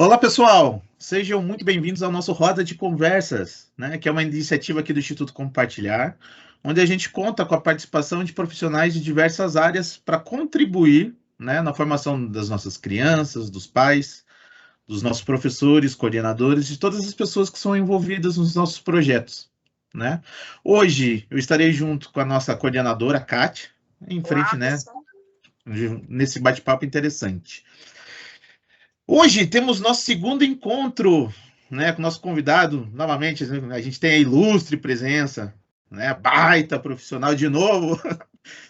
Olá, pessoal! Sejam muito bem-vindos ao nosso Roda de Conversas, né, que é uma iniciativa aqui do Instituto Compartilhar, onde a gente conta com a participação de profissionais de diversas áreas para contribuir, né, na formação das nossas crianças, dos pais, dos nossos professores, coordenadores, de todas as pessoas que são envolvidas nos nossos projetos, né? Hoje eu estarei junto com a nossa coordenadora, Kátia, em frente, Olá, né, pessoal. nesse bate-papo interessante. Hoje temos nosso segundo encontro, né, com o nosso convidado, novamente, a gente tem a ilustre presença, né, baita profissional de novo,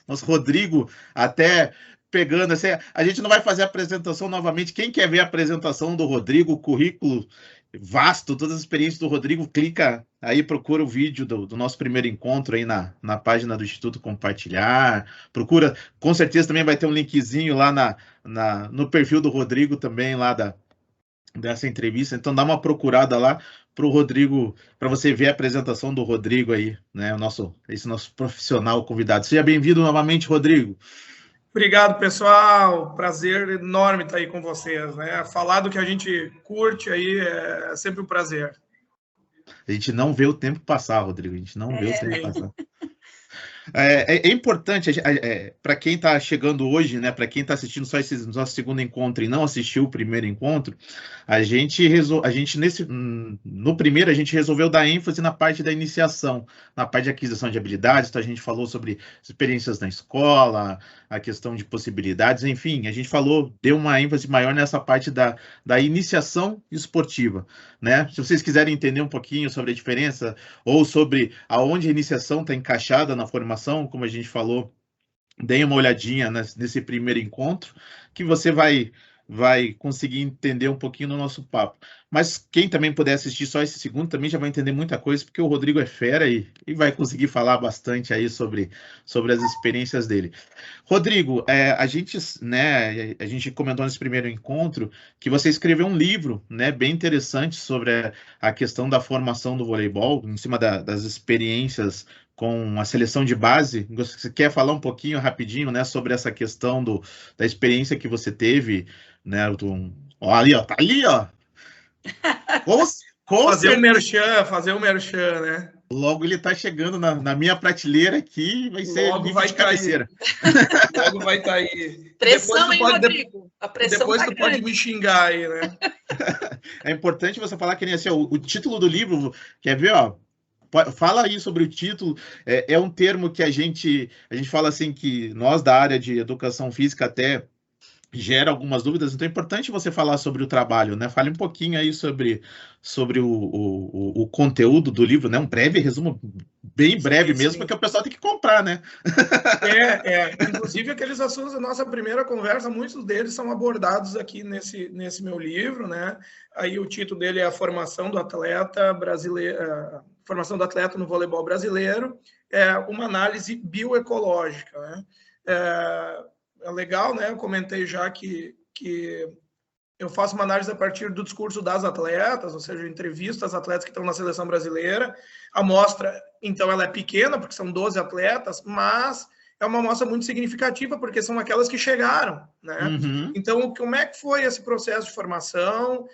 nosso Rodrigo, até pegando, assim, a gente não vai fazer a apresentação novamente, quem quer ver a apresentação do Rodrigo, o currículo vasto, todas as experiências do Rodrigo, clica aí, procura o vídeo do nosso primeiro encontro aí na página do Instituto Compartilhar, procura, com certeza também vai ter um linkzinho lá no perfil do Rodrigo também, lá dessa entrevista, então dá uma procurada lá para o Rodrigo, para você ver a apresentação do Rodrigo aí, né, esse nosso profissional convidado. Seja bem-vindo novamente, Rodrigo. Obrigado, pessoal. Prazer enorme estar aí com vocês, né? Falar do que a gente curte aí é sempre um prazer. A gente não vê o tempo passar, Rodrigo, a gente não vê o tempo Sim. passar. É importante, para quem está chegando hoje, né, para quem está assistindo só esse nosso segundo encontro e não assistiu o primeiro encontro, no primeiro a gente resolveu dar ênfase na parte da iniciação, na parte de aquisição de habilidades, então a gente falou sobre experiências na escola, a questão de possibilidades, enfim, a gente deu uma ênfase maior nessa parte da iniciação esportiva, né? Se vocês quiserem entender um pouquinho sobre a diferença ou sobre aonde a iniciação está encaixada na formação, como a gente falou, deem uma olhadinha nesse primeiro encontro, que você vai conseguir entender um pouquinho no nosso papo. Mas quem também puder assistir só esse segundo também já vai entender muita coisa, porque o Rodrigo é fera e vai conseguir falar bastante aí sobre as experiências dele. Rodrigo, a gente comentou nesse primeiro encontro que você escreveu um livro, né, bem interessante sobre a questão da formação do voleibol, em cima das experiências com a seleção de base. Você quer falar um pouquinho rapidinho, né, sobre essa questão da experiência que você teve, né? Ó, ali, ó, tá ali, ó. Com, com certeza. Fazer um merchan, né? Logo ele tá chegando na minha prateleira aqui, vai ser Logo livro vai de estar aí. cabeceira. Logo vai estar aí. Pressão, hein, Rodrigo? A pressão depois tá tu grande. pode me xingar aí, né? É importante você falar que nem assim, ó, o título do livro, quer ver, ó? Fala aí sobre o título. É um termo que a gente fala assim que nós da área de educação física até gera algumas dúvidas, então é importante você falar sobre o trabalho, né? Fale um pouquinho aí sobre o conteúdo do livro, né? Um breve resumo, bem breve mesmo, Sim. porque o pessoal tem que comprar, né? Inclusive aqueles assuntos da nossa primeira conversa, muitos deles são abordados aqui nesse meu livro, né? Aí o título dele é A Formação do Atleta Brasileiro, Formação do Atleta no Voleibol Brasileiro, é uma análise bioecológica, né? É legal, né? Eu comentei já que eu faço uma análise a partir do discurso das atletas, ou seja, entrevisto as atletas que estão na seleção brasileira. A amostra, então, ela é pequena, porque são 12 atletas, mas é uma amostra muito significativa, porque são aquelas que chegaram, né? Uhum. Então, como é que foi esse processo de formação?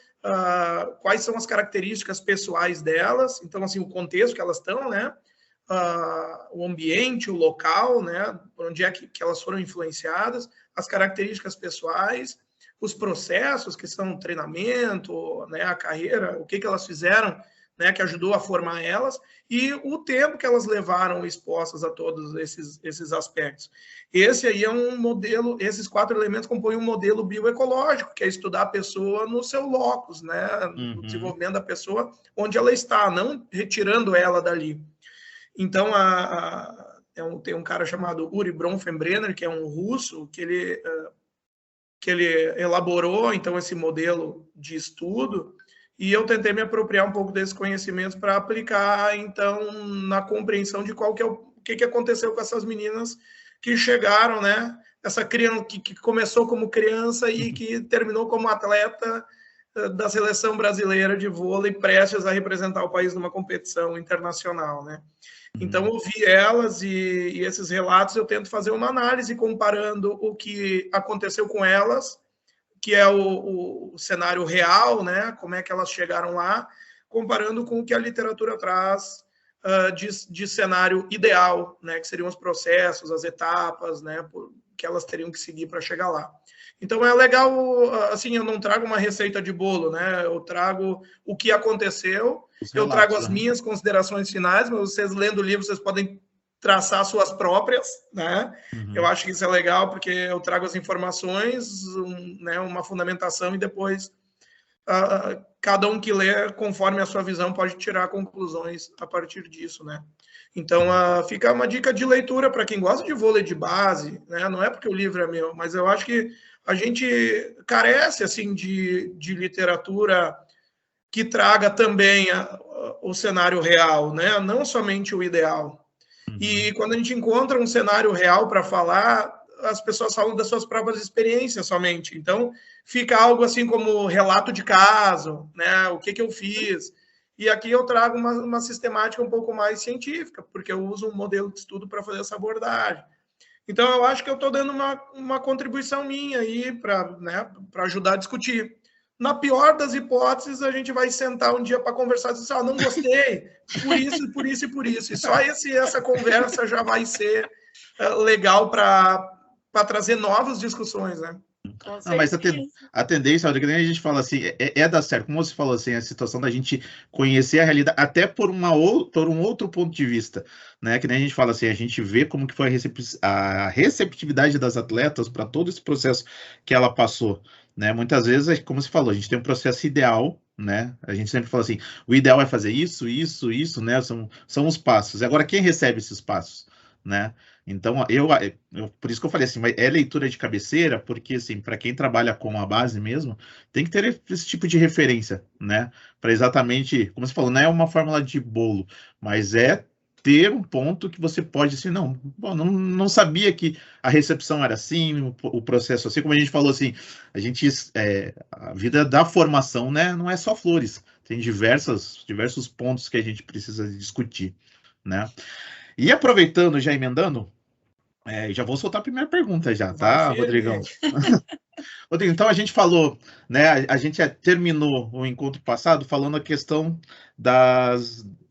Quais são as características pessoais delas? Então, assim, o contexto que elas estão, né? O ambiente, o local, né? Onde é que elas foram influenciadas, as características pessoais, os processos que são treinamento, né, a carreira, o que elas fizeram, né, que ajudou a formar elas, e o tempo que elas levaram expostas a todos esses aspectos. Esse aí é um modelo, esses 4 elementos compõem um modelo bioecológico, que é estudar a pessoa no seu locus, né, no desenvolvimento da pessoa, onde ela está, não retirando ela dali. Então, tem um cara chamado Uri Bronfenbrenner, que é um russo, que ele elaborou, então, esse modelo de estudo, e eu tentei me apropriar um pouco desses conhecimentos para aplicar, então, na compreensão de o que aconteceu com essas meninas que chegaram, né? Essa criança que começou como criança e que terminou como atleta da seleção brasileira de vôlei, prestes a representar o país numa competição internacional, né? Então, ouvi elas e esses relatos, eu tento fazer uma análise comparando o que aconteceu com elas que é o cenário real, né? Como é que elas chegaram lá, comparando com o que a literatura traz de cenário ideal, né? Que seriam os processos, as etapas, né? Que elas teriam que seguir para chegar lá. Então é legal, assim, eu não trago uma receita de bolo, né? Eu trago o que aconteceu, eu trago as minhas considerações finais, mas vocês lendo o livro, vocês podem traçar suas próprias, né? Eu acho que isso é legal, porque eu trago as informações, né, uma fundamentação, e depois cada um que lê, conforme a sua visão, pode tirar conclusões a partir disso, né? Então, fica uma dica de leitura para quem gosta de vôlei de base, né? Não é porque o livro é meu, mas eu acho que a gente carece, assim, de literatura que traga também o cenário real, né? Não somente o ideal. E quando a gente encontra um cenário real para falar, as pessoas falam das suas próprias experiências somente. Então, fica algo assim como relato de caso, né? O que eu fiz. E aqui eu trago uma sistemática um pouco mais científica, porque eu uso um modelo de estudo para fazer essa abordagem. Então, eu acho que eu estou dando uma contribuição minha aí para, né, ajudar a discutir. Na pior das hipóteses, a gente vai sentar um dia para conversar e dizer, não gostei, por isso, por isso e por isso. E só essa conversa já vai ser legal para trazer novas discussões, né? Não, mas a tendência, que nem a gente fala assim, dar certo. Como você falou assim, a situação da gente conhecer a realidade, até por um outro ponto de vista, né? Que nem a gente fala assim, a gente vê como que foi a receptividade das atletas para todo esse processo que ela passou, né? Muitas vezes, como você falou, a gente tem um processo ideal, né? A gente sempre fala assim, o ideal é fazer isso, isso, isso, né? São os passos. Agora, quem recebe esses passos, né? Então, por isso que eu falei assim, é leitura de cabeceira, porque, assim, para quem trabalha com a base mesmo, tem que ter esse tipo de referência, né? Para exatamente, como você falou, não é uma fórmula de bolo, mas é ter um ponto que você pode, assim, não sabia que a recepção era assim, o processo assim, como a gente falou assim, a vida da formação, né, não é só flores, tem diversos pontos que a gente precisa discutir, né? E aproveitando, já emendando, já vou soltar a primeira pergunta já, tá, Rodrigão? Rodrigo, então a gente falou, né? A gente terminou o encontro passado falando a questão da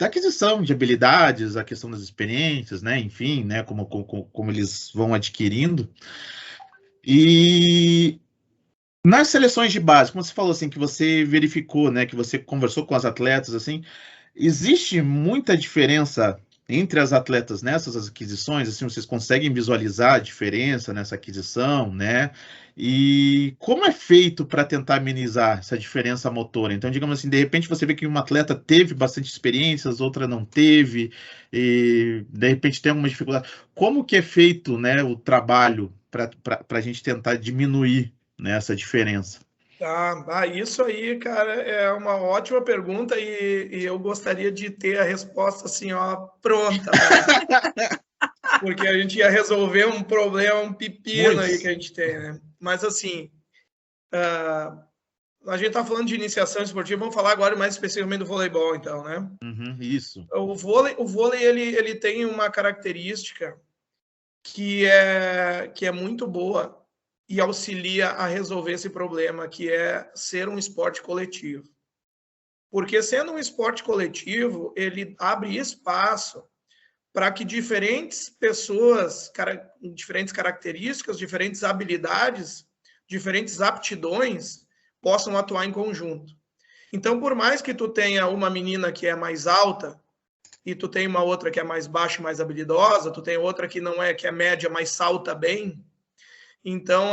aquisição de habilidades, a questão das experiências, né? Enfim, né? Como eles vão adquirindo. E nas seleções de base, como você falou assim, que você verificou, né? Que você conversou com as atletas, assim, existe muita diferença entre as atletas nessas aquisições, assim, vocês conseguem visualizar a diferença nessa aquisição, né? E como é feito para tentar amenizar essa diferença motora? Então, digamos assim, de repente você vê que uma atleta teve bastante experiências, outra não teve, e de repente tem alguma dificuldade. Como que é feito, né, o trabalho para a gente tentar diminuir, né, essa diferença? Isso aí, cara, é uma ótima pergunta e eu gostaria de ter a resposta assim, ó, pronta. Porque a gente ia resolver um problema, um pepino aí que a gente tem, né? Mas assim, a gente tá falando de iniciação esportiva, vamos falar agora mais especificamente do voleibol, então, né? Isso. O vôlei ele tem uma característica que é muito boa e auxilia a resolver esse problema, que é ser um esporte coletivo. Porque sendo um esporte coletivo, ele abre espaço para que diferentes pessoas, diferentes características, diferentes habilidades, diferentes aptidões possam atuar em conjunto. Então, por mais que tu tenha uma menina que é mais alta e tu tem uma outra que é mais baixa e mais habilidosa, tu tem outra que não é, que é média, mas salta bem, então,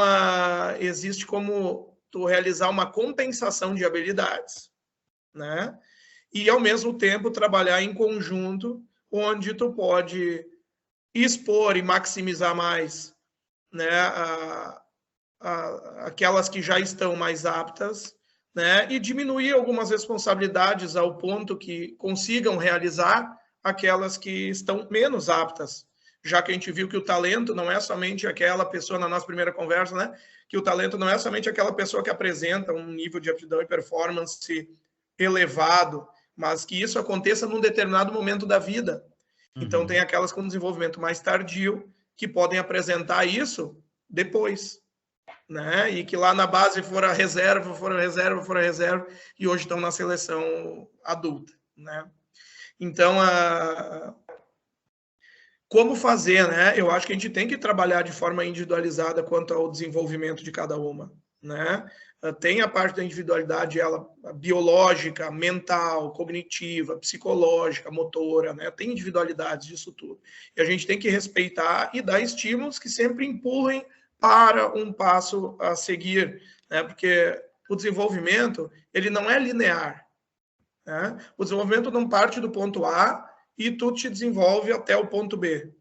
existe como tu realizar uma compensação de habilidades, né? E, ao mesmo tempo, trabalhar em conjunto, onde tu pode expor e maximizar mais, né, aquelas que já estão mais aptas, né? E diminuir algumas responsabilidades ao ponto que consigam realizar aquelas que estão menos aptas, já que a gente viu que o talento não é somente aquela pessoa, na nossa primeira conversa, né? Que o talento não é somente aquela pessoa que apresenta um nível de aptidão e performance elevado, mas que isso aconteça num determinado momento da vida. Então, tem aquelas com desenvolvimento mais tardio que podem apresentar isso depois, né? E que lá na base foram reserva, e hoje estão na seleção adulta, né? Então, como fazer, né? Eu acho que a gente tem que trabalhar de forma individualizada quanto ao desenvolvimento de cada uma, né? Tem a parte da individualidade, ela biológica, mental, cognitiva, psicológica, motora, né? Tem individualidades disso tudo. E a gente tem que respeitar e dar estímulos que sempre empurrem para um passo a seguir, né? Porque o desenvolvimento, ele não é linear, né? O desenvolvimento não parte do ponto A e tu te desenvolve até o ponto B.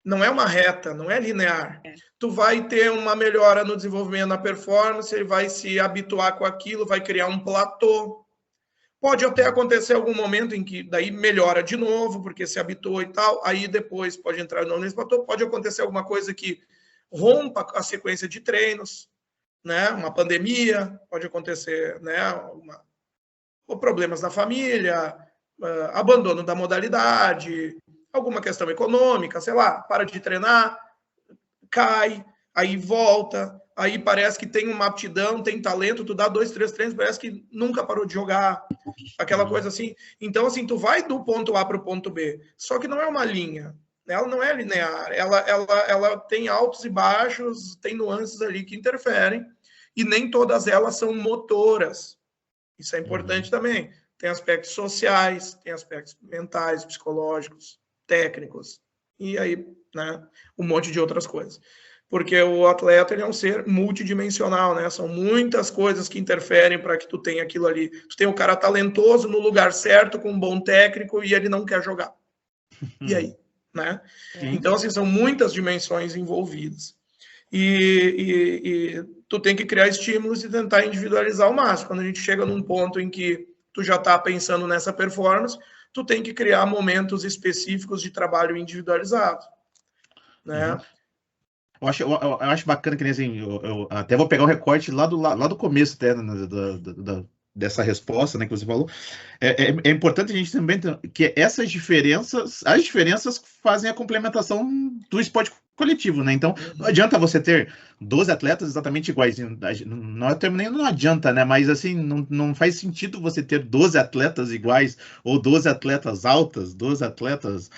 Não é uma reta, não é linear. Tu vai ter uma melhora no desenvolvimento, na performance, ele vai se habituar com aquilo, vai criar um platô. Pode até acontecer algum momento em que daí melhora de novo, porque se habituou e tal, aí depois pode entrar no nesse platô, pode acontecer alguma coisa que rompa a sequência de treinos, né? Uma pandemia, pode acontecer, né? Ou problemas na família, abandono da modalidade, alguma questão econômica, sei lá, para de treinar, cai, aí volta, aí parece que tem uma aptidão, tem talento, tu dá 2, 3 treinos, parece que nunca parou de jogar, aquela coisa assim. Então, assim, tu vai do ponto A para o ponto B, só que não é uma linha, ela não é linear, ela tem altos e baixos, tem nuances ali que interferem, e nem todas elas são motoras. Isso é importante também. Tem aspectos sociais, tem aspectos mentais, psicológicos, técnicos, e aí, né, um monte de outras coisas. Porque o atleta, ele é um ser multidimensional, né? São muitas coisas que interferem para que tu tenha aquilo ali. Tu tem um cara talentoso no lugar certo, com um bom técnico, e ele não quer jogar. E aí, né? Então, assim, são muitas dimensões envolvidas. E tu tem que criar estímulos e tentar individualizar ao máximo. Quando a gente chega num ponto em que tu já está pensando nessa performance, tu tem que criar momentos específicos de trabalho individualizado, né? Eu acho bacana que assim, eu até vou pegar o recorte lá do começo até, né, dessa resposta, né, que você falou. É importante a gente também que as diferenças fazem a complementação do esporte coletivo, né? Então, não adianta você ter 12 atletas exatamente iguais. Não adianta, né? Mas assim, não faz sentido você ter 12 atletas iguais ou 12 atletas altas, 12 atletas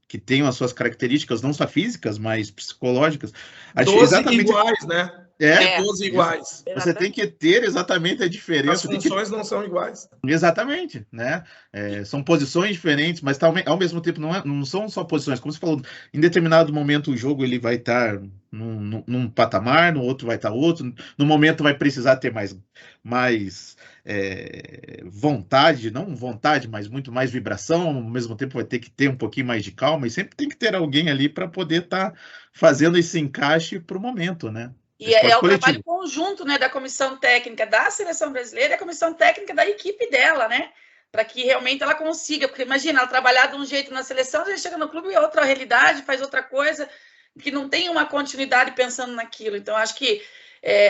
que tenham as suas características, não só físicas, mas psicológicas. 12 exatamente iguais, né? 12 iguais. Você tem que ter exatamente a diferença. As funções não são iguais. Exatamente, né? São posições diferentes, mas ao mesmo tempo não são só posições. Como você falou, em determinado momento o jogo ele vai estar num patamar, no outro vai estar outro. No momento vai precisar ter mais vontade, não vontade, mas muito mais vibração. Ao mesmo tempo vai ter que ter um pouquinho mais de calma e sempre tem que ter alguém ali para poder estar fazendo esse encaixe para o momento, né? E é o trabalho conjunto, né, da comissão técnica da seleção brasileira e a comissão técnica da equipe dela, né? Para que realmente ela consiga, porque imagina, ela trabalhar de um jeito na seleção, a gente chega no clube e é outra realidade, faz outra coisa, que não tem uma continuidade pensando naquilo. Então, acho que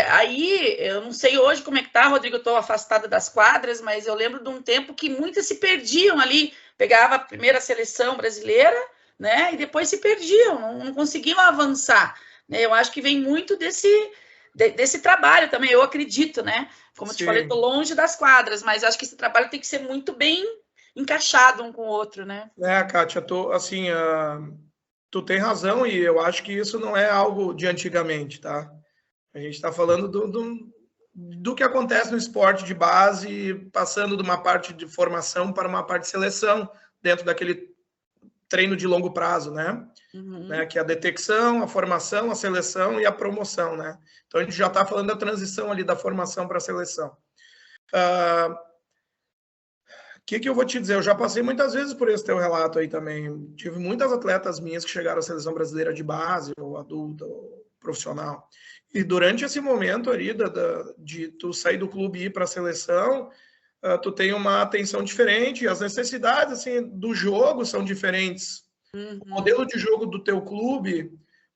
aí, eu não sei hoje como é que tá, Rodrigo, eu estou afastada das quadras, mas eu lembro de um tempo que muitas se perdiam ali, pegava a primeira seleção brasileira, né, e depois se perdiam, não conseguiam avançar. Eu acho que vem muito desse trabalho também, eu acredito, né? Como eu te falei, estou longe das quadras, mas acho que esse trabalho tem que ser muito bem encaixado um com o outro, né? Kátia, tu tem razão e eu acho que isso não é algo de antigamente, tá? A gente está falando do que acontece no esporte de base, passando de uma parte de formação para uma parte de seleção, dentro daquele treino de longo prazo, né? Né? Que é a detecção, a formação, a seleção e a promoção, né? Então a gente já está falando da transição ali da formação para a seleção. Que eu vou te dizer? Eu já passei muitas vezes por esse teu relato aí também. Tive muitas atletas minhas que chegaram à seleção brasileira de base, ou adulta, ou profissional. E durante esse momento ali de tu sair do clube e ir para a seleção, tu tem uma atenção diferente, as necessidades assim, do jogo são diferentes. O modelo de jogo do teu clube,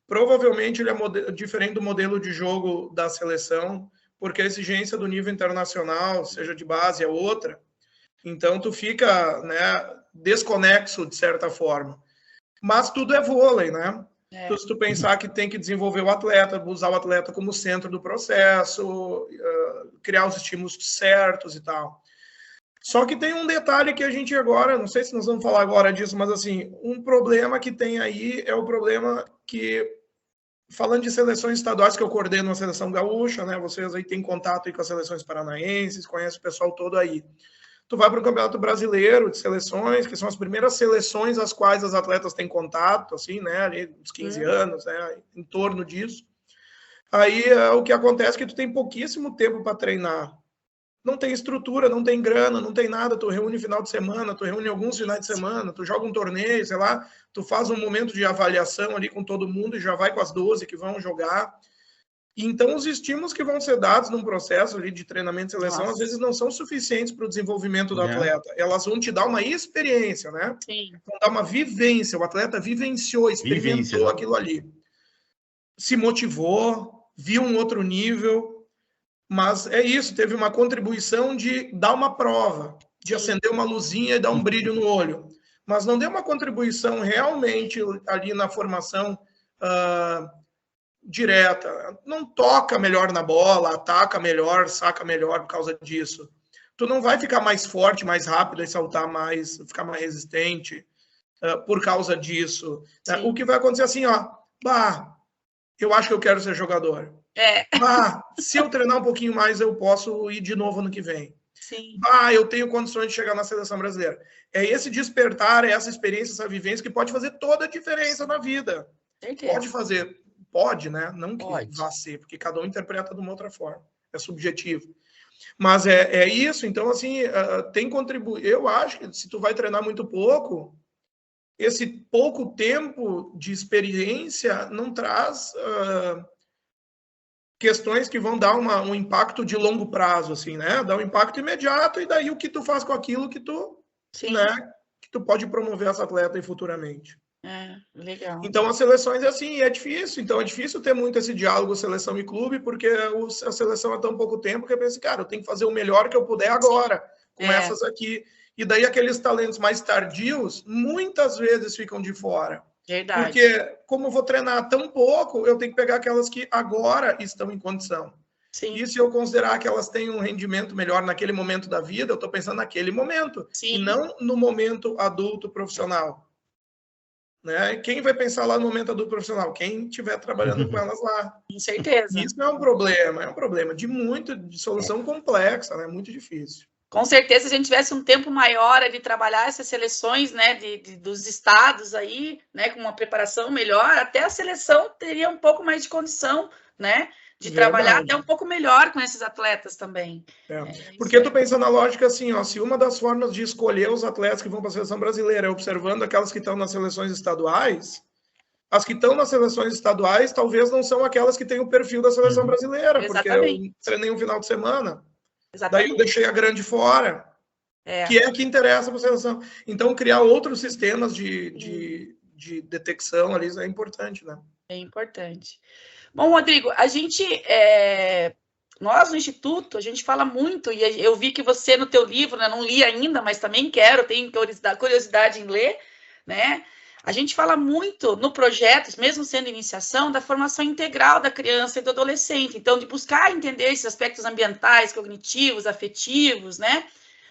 provavelmente ele é diferente do modelo de jogo da seleção, porque a exigência do nível internacional, seja de base, é outra. Então, tu fica, né, desconexo, de certa forma. Mas tudo é vôlei, né? Então, se tu pensar que tem que desenvolver o atleta, usar o atleta como centro do processo, criar os estímulos certos e tal. Só que tem um detalhe que a gente agora, não sei se nós vamos falar agora disso, mas assim, um problema que tem aí é o problema que, falando de seleções estaduais, que eu coordeno a seleção gaúcha, né? Vocês aí têm contato aí com as seleções paranaenses, conhecem o pessoal todo aí. Tu vai para o Campeonato Brasileiro de Seleções, que são as primeiras seleções às quais as atletas têm contato, assim, né? Ali, uns 15 anos, né? Em torno disso. Aí, o que acontece é que tu tem pouquíssimo tempo para treinar. Não tem estrutura, não tem grana, não tem nada. Tu reúne final de semana, tu reúne alguns finais de semana, tu joga um torneio, sei lá, tu faz um momento de avaliação ali com todo mundo e já vai com as 12 que vão jogar. Então, os estímulos que vão ser dados num processo ali de treinamento e seleção, às vezes não são suficientes para o desenvolvimento do atleta. Elas vão te dar uma experiência, né? Sim. Vão dar uma vivência. O atleta vivenciou, experimentou aquilo ali. Se motivou, viu um outro nível. Mas é isso, teve uma contribuição de dar uma prova, de acender uma luzinha e dar um brilho no olho. Mas não deu uma contribuição realmente ali na formação direta. Não toca melhor na bola, ataca melhor, saca melhor por causa disso. Tu não vai ficar mais forte, mais rápido e saltar mais, ficar mais resistente por causa disso. O que vai acontecer assim, ó, eu acho que eu quero ser jogador. Se eu treinar um pouquinho mais, eu posso ir de novo ano que vem. Sim. Eu tenho condições de chegar na seleção brasileira. É esse despertar, é essa experiência, essa vivência que pode fazer toda a diferença na vida. Certeza. Pode fazer, pode, né? Não que Pode. vá ser, porque cada um interpreta de uma outra forma. É subjetivo. Mas é isso. Então, assim, tem contribuir. Eu acho que se tu vai treinar muito pouco, esse pouco tempo de experiência não traz questões que vão dar um impacto de longo prazo, assim, né? Dá um impacto imediato e daí o que tu faz com aquilo que tu, né? Que tu pode promover essa atleta aí futuramente. Legal. Então, as seleções é assim, é difícil. Então, é difícil ter muito esse diálogo seleção e clube, porque a seleção há tão pouco tempo que eu penso, cara, eu tenho que fazer o melhor que eu puder agora, com essas aqui. E daí, aqueles talentos mais tardios, muitas vezes ficam de fora. Verdade. Porque, como eu vou treinar tão pouco, eu tenho que pegar aquelas que agora estão em condição. Sim. E se eu considerar que elas têm um rendimento melhor naquele momento da vida, eu estou pensando naquele momento. Sim. E não no momento adulto profissional. Né? Quem vai pensar lá no momento adulto profissional? Quem estiver trabalhando com elas lá. Com certeza. Isso é um problema de solução complexa, né? Muito difícil. Com certeza, se a gente tivesse um tempo maior de trabalhar essas seleções, né, dos estados aí, né, com uma preparação melhor, até a seleção teria um pouco mais de condição, né, de trabalhar até um pouco melhor com esses atletas também. Porque tu pensa na lógica assim, ó, se uma das formas de escolher os atletas que vão para a seleção brasileira é observando aquelas que estão nas seleções estaduais, as que estão nas seleções estaduais talvez não são aquelas que têm o perfil da seleção brasileira, porque eu treinei um final de semana. Exatamente. Daí eu deixei a grande fora, que é a que interessa para a seleção. Então, criar outros sistemas de detecção ali é importante, né? É importante. Bom, Rodrigo, a gente, nós no Instituto, a gente fala muito, e eu vi que você no teu livro, né, não li ainda, mas também tenho curiosidade em ler, né? A gente fala muito no projeto, mesmo sendo iniciação, da formação integral da criança e do adolescente. Então, de buscar entender esses aspectos ambientais, cognitivos, afetivos, né?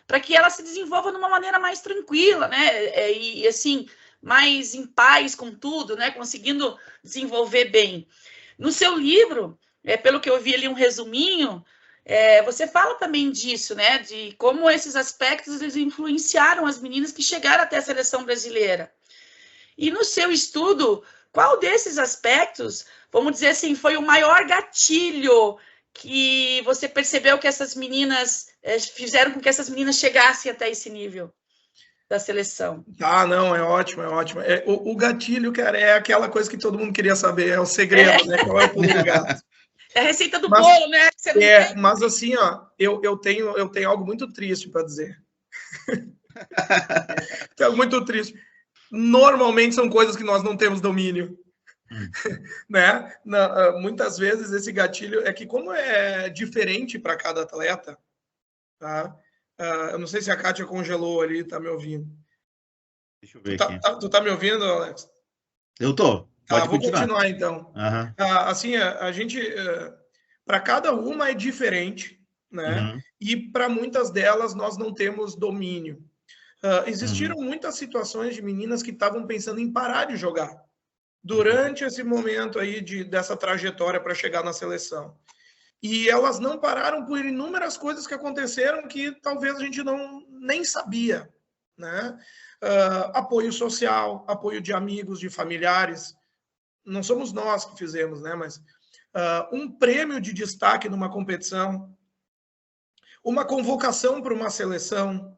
Para que ela se desenvolva de uma maneira mais tranquila, né? E assim, mais em paz com tudo, né? Conseguindo desenvolver bem. No seu livro, pelo que eu vi ali um resuminho, você fala também disso, né? De como esses aspectos eles influenciaram as meninas que chegaram até a seleção brasileira. E no seu estudo, qual desses aspectos, vamos dizer assim, foi o maior gatilho que você percebeu que essas meninas fizeram com que essas meninas chegassem até esse nível da seleção? Não, é ótimo, é ótimo. O gatilho, cara, é aquela coisa que todo mundo queria saber, é o segredo, né? Qual é o pulo do gato? É a receita do bolo, né? Mas assim, ó, eu tenho algo muito triste para dizer. Tem algo muito triste. Normalmente são coisas que nós não temos domínio. Né? Muitas vezes esse gatilho é que, como é diferente para cada atleta, tá? Eu não sei se a Kátia congelou ali, tá me ouvindo. Deixa eu ver aqui. Tu tá me ouvindo, Alex? Eu tô. Pode vou continuar. continuar então. Assim, a gente, para cada uma é diferente, né? E para muitas delas nós não temos domínio. Existiram muitas situações de meninas que estavam pensando em parar de jogar durante esse momento aí dessa trajetória para chegar na seleção. E elas não pararam por inúmeras coisas que aconteceram que talvez a gente nem sabia, né? Apoio social, apoio de amigos, de familiares. Não somos nós que fizemos, né? Mas um prêmio de destaque numa competição, uma convocação para uma seleção,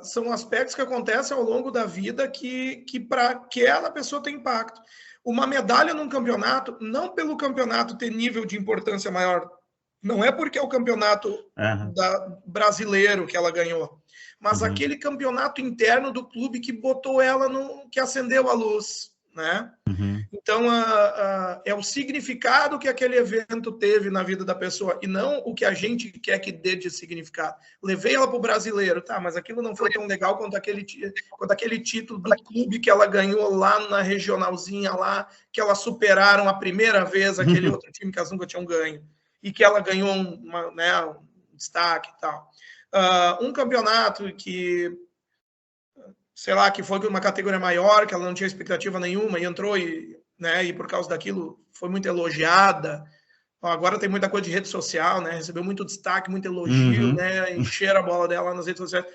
são aspectos que acontecem ao longo da vida que para aquela pessoa tem impacto. Uma medalha num campeonato, não pelo campeonato ter nível de importância maior, não é porque é o campeonato brasileiro que ela ganhou, mas aquele campeonato interno do clube que botou ela que acendeu a luz, né? Então, é o significado que aquele evento teve na vida da pessoa e não o que a gente quer que dê de significado. Levei ela para o brasileiro, tá, mas aquilo não foi tão legal quanto aquele título do clube que ela ganhou lá na regionalzinha, lá, que elas superaram a primeira vez aquele outro time que elas nunca tinham ganho e que ela ganhou um destaque e tal. Um campeonato que, sei lá, que foi uma categoria maior, que ela não tinha expectativa nenhuma, e entrou e por causa daquilo foi muito elogiada. Agora tem muita coisa de rede social, né? Recebeu muito destaque, muito elogio, né? Encheram a bola dela nas redes sociais.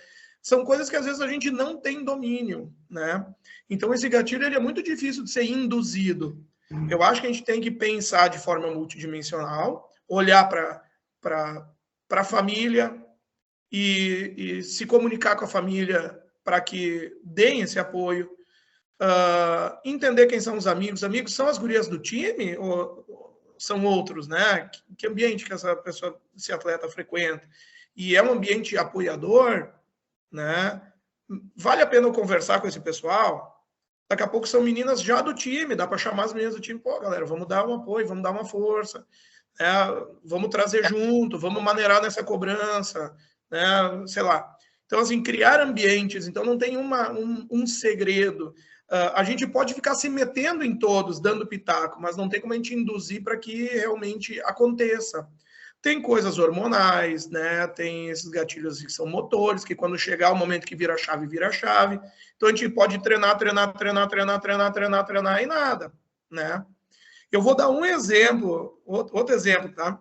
São coisas que às vezes a gente não tem domínio, né? Então esse gatilho ele é muito difícil de ser induzido. Eu acho que a gente tem que pensar de forma multidimensional, olhar para a família e se comunicar com a família para que deem esse apoio, entender quem são os amigos. Amigos são as gurias do time ou são outros, né? Que ambiente que essa pessoa, esse atleta frequenta? E é um ambiente apoiador, né? Vale a pena eu conversar com esse pessoal? Daqui a pouco são meninas já do time, dá para chamar as meninas do time, pô, galera, vamos dar um apoio, vamos dar uma força, vamos trazer junto, vamos maneirar nessa cobrança, né? Sei lá. Então, assim, criar ambientes. Então, não tem um segredo. A gente pode ficar se metendo em todos, dando pitaco, mas não tem como a gente induzir para que realmente aconteça. Tem coisas hormonais, né? Tem esses gatilhos que são motores, que quando chegar o momento que vira a chave, vira a chave. Então, a gente pode treinar e nada, né? Eu vou dar um exemplo, outro exemplo, tá?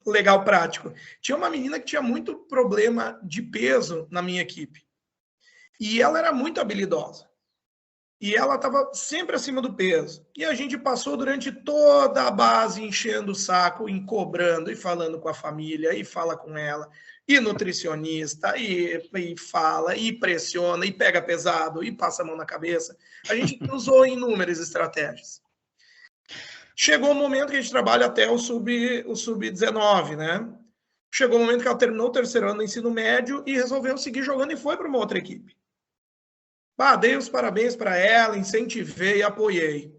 Legal, prático. Tinha uma menina que tinha muito problema de peso na minha equipe. E ela era muito habilidosa. E ela estava sempre acima do peso. E a gente passou durante toda a base enchendo o saco, cobrando e falando com a família, e fala com ela, e nutricionista, e fala, e pressiona, e pega pesado, e passa a mão na cabeça. A gente usou inúmeras estratégias. Chegou o momento que a gente trabalha até o sub-19, né? Chegou o momento que ela terminou o terceiro ano do ensino médio e resolveu seguir jogando e foi para uma outra equipe. Dei os parabéns para ela, incentivei, apoiei.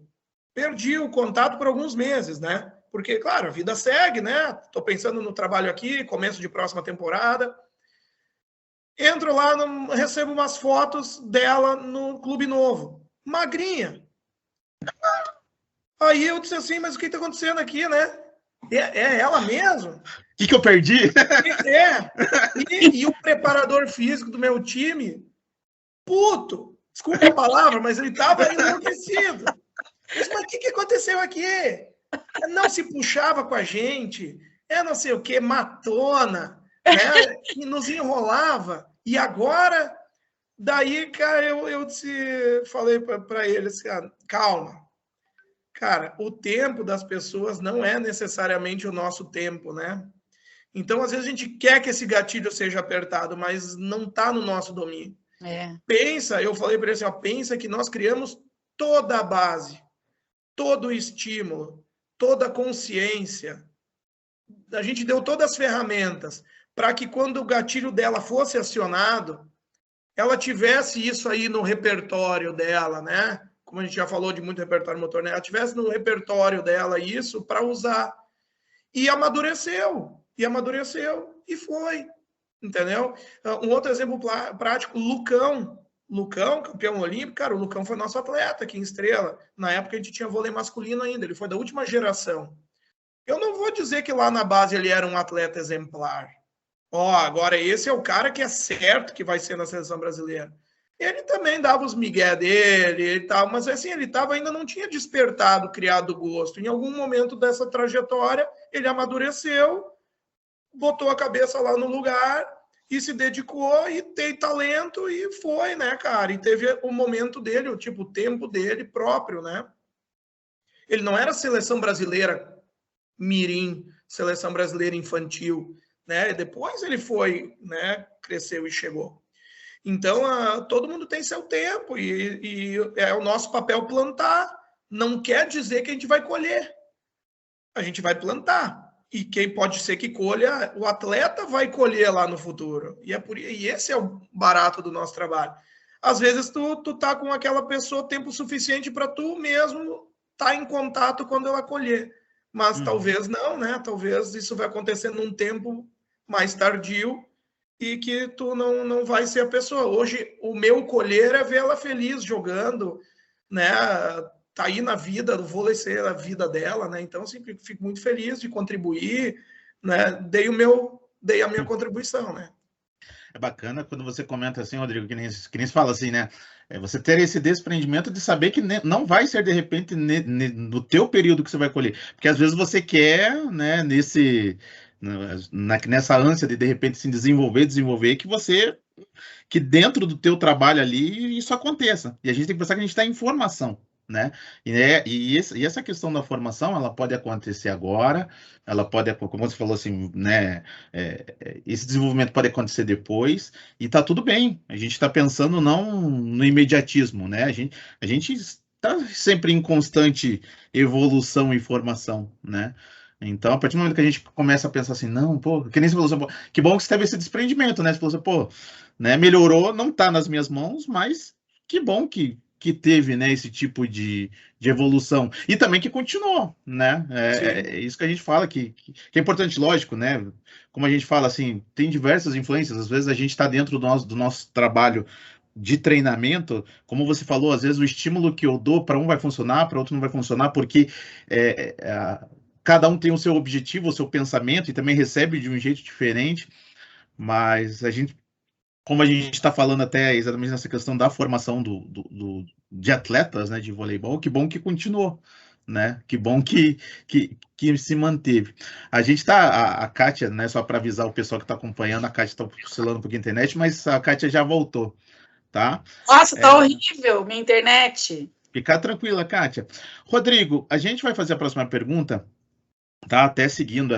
Perdi o contato por alguns meses, né? Porque, claro, a vida segue, né? Estou pensando no trabalho aqui, começo de próxima temporada. Entro lá, recebo umas fotos dela no clube novo. Magrinha. Aí eu disse assim, mas o que está acontecendo aqui, né? É ela mesmo? O que eu perdi? E o preparador físico do meu time, puto, desculpa a palavra, mas ele estava enlouquecido. Mas o que aconteceu aqui? Não se puxava com a gente, não sei o que, matona, né? E nos enrolava. E agora, daí, cara, eu falei para ele assim, calma. Cara, o tempo das pessoas não é necessariamente o nosso tempo, né? Então, às vezes, a gente quer que esse gatilho seja apertado, mas não está no nosso domínio. Pensa, eu falei para ele assim, pensa que nós criamos toda a base, todo o estímulo, toda a consciência. A gente deu todas as ferramentas para que quando o gatilho dela fosse acionado, ela tivesse isso aí no repertório dela, né? Como a gente já falou de muito repertório motor, né? Ela tivesse no repertório dela isso para usar. E amadureceu, e foi, entendeu? Um outro exemplo prático, Lucão. Lucão, campeão olímpico, cara, o Lucão foi nosso atleta aqui em Estrela. Na época a gente tinha vôlei masculino ainda, ele foi da última geração. Eu não vou dizer que lá na base ele era um atleta exemplar. Agora esse é o cara que é certo que vai ser na seleção brasileira. Ele também dava os migué dele e tal, mas assim, ele ainda não tinha despertado, criado gosto. Em algum momento dessa trajetória, ele amadureceu, botou a cabeça lá no lugar e se dedicou e tem talento e foi, né, cara? E teve o momento dele, o tempo dele próprio, né? Ele não era seleção brasileira mirim, seleção brasileira infantil, né? Depois ele foi, né, cresceu e chegou. Então, todo mundo tem seu tempo e é o nosso papel plantar. Não quer dizer que a gente vai colher. A gente vai plantar. E quem pode ser que colha, o atleta vai colher lá no futuro. E esse é o barato do nosso trabalho. Às vezes tu tá com aquela pessoa tempo suficiente para tu mesmo estar em contato quando ela colher. Mas talvez não, né? Talvez isso vai acontecer num tempo mais tardio e que tu não vai ser a pessoa. Hoje, o meu colher é ver ela feliz jogando, né? Tá aí na vida, do vôlei ser a vida dela, né? Então, assim, fico muito feliz de contribuir, né? Dei a minha contribuição, né? É bacana quando você comenta assim, Rodrigo, que nem se fala assim, né? Você ter esse desprendimento de saber que não vai ser, de repente, no teu período que você vai colher. Porque às vezes você quer, né, nessa ânsia de repente, se desenvolver, que dentro do teu trabalho ali isso aconteça. E a gente tem que pensar que a gente está em formação, né? E essa questão da formação, ela pode acontecer agora, ela pode, como você falou assim, né? Esse desenvolvimento pode acontecer depois, e tá tudo bem. A gente está pensando não no imediatismo, né? A gente está sempre em constante evolução e formação, né? Então, a partir do momento que a gente começa a pensar assim, não, pô, que nem você falou, assim, que bom que você teve esse desprendimento, né? Você falou assim, pô, né, melhorou, não está nas minhas mãos, mas que bom que teve, né, esse tipo de evolução. E também que continuou, né? É isso que a gente fala, que é importante, lógico, né? Como a gente fala assim, tem diversas influências, às vezes a gente está dentro do nosso trabalho de treinamento, como você falou, às vezes o estímulo que eu dou para um vai funcionar, para outro não vai funcionar, porque cada um tem o seu objetivo, o seu pensamento, e também recebe de um jeito diferente, mas como a gente está falando até exatamente nessa questão da formação de atletas, né, de voleibol, que bom que continuou, né? Que bom que se manteve. A gente está, a Kátia, né, só para avisar o pessoal que está acompanhando, a Kátia está oscilando um pouquinho a internet, mas a Kátia já voltou, tá? Nossa, tá horrível minha internet. Fica tranquila, Kátia. Rodrigo, a gente vai fazer a próxima pergunta, tá? Até seguindo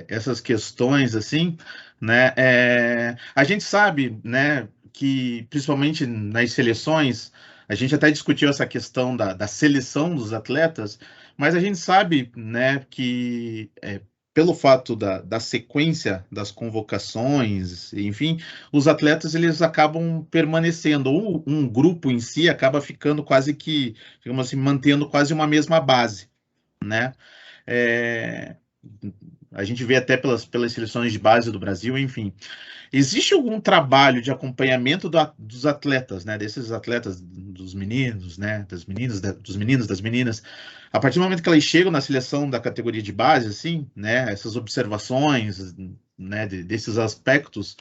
essas questões, assim, né? A gente sabe, né, que principalmente nas seleções, a gente até discutiu essa questão da seleção dos atletas, mas a gente sabe, né, que pelo fato da sequência das convocações, enfim, os atletas eles acabam permanecendo, ou um grupo em si acaba ficando quase que, digamos assim, mantendo quase uma mesma base, né? A gente vê até pelas seleções de base do Brasil, enfim. Existe algum trabalho de acompanhamento dos atletas, né? Desses atletas, dos meninos, né? Das meninas, dos meninos, das meninas. A partir do momento que elas chegam na seleção da categoria de base, assim, né? Essas observações, né? Desses aspectos,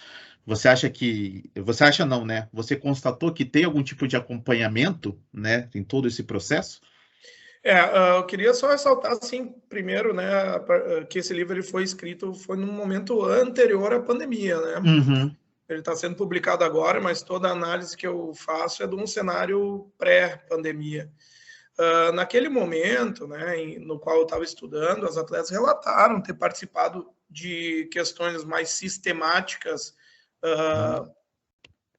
você acha não, né? Você constatou que tem algum tipo de acompanhamento, né? Em todo esse processo? Eu queria só ressaltar, assim, primeiro, né, que esse livro ele foi num momento anterior à pandemia, né? Uhum. Ele está sendo publicado agora, mas toda a análise que eu faço é de um cenário pré-pandemia. Naquele momento, né, no qual eu estava estudando, as atletas relataram ter participado de questões mais sistemáticas,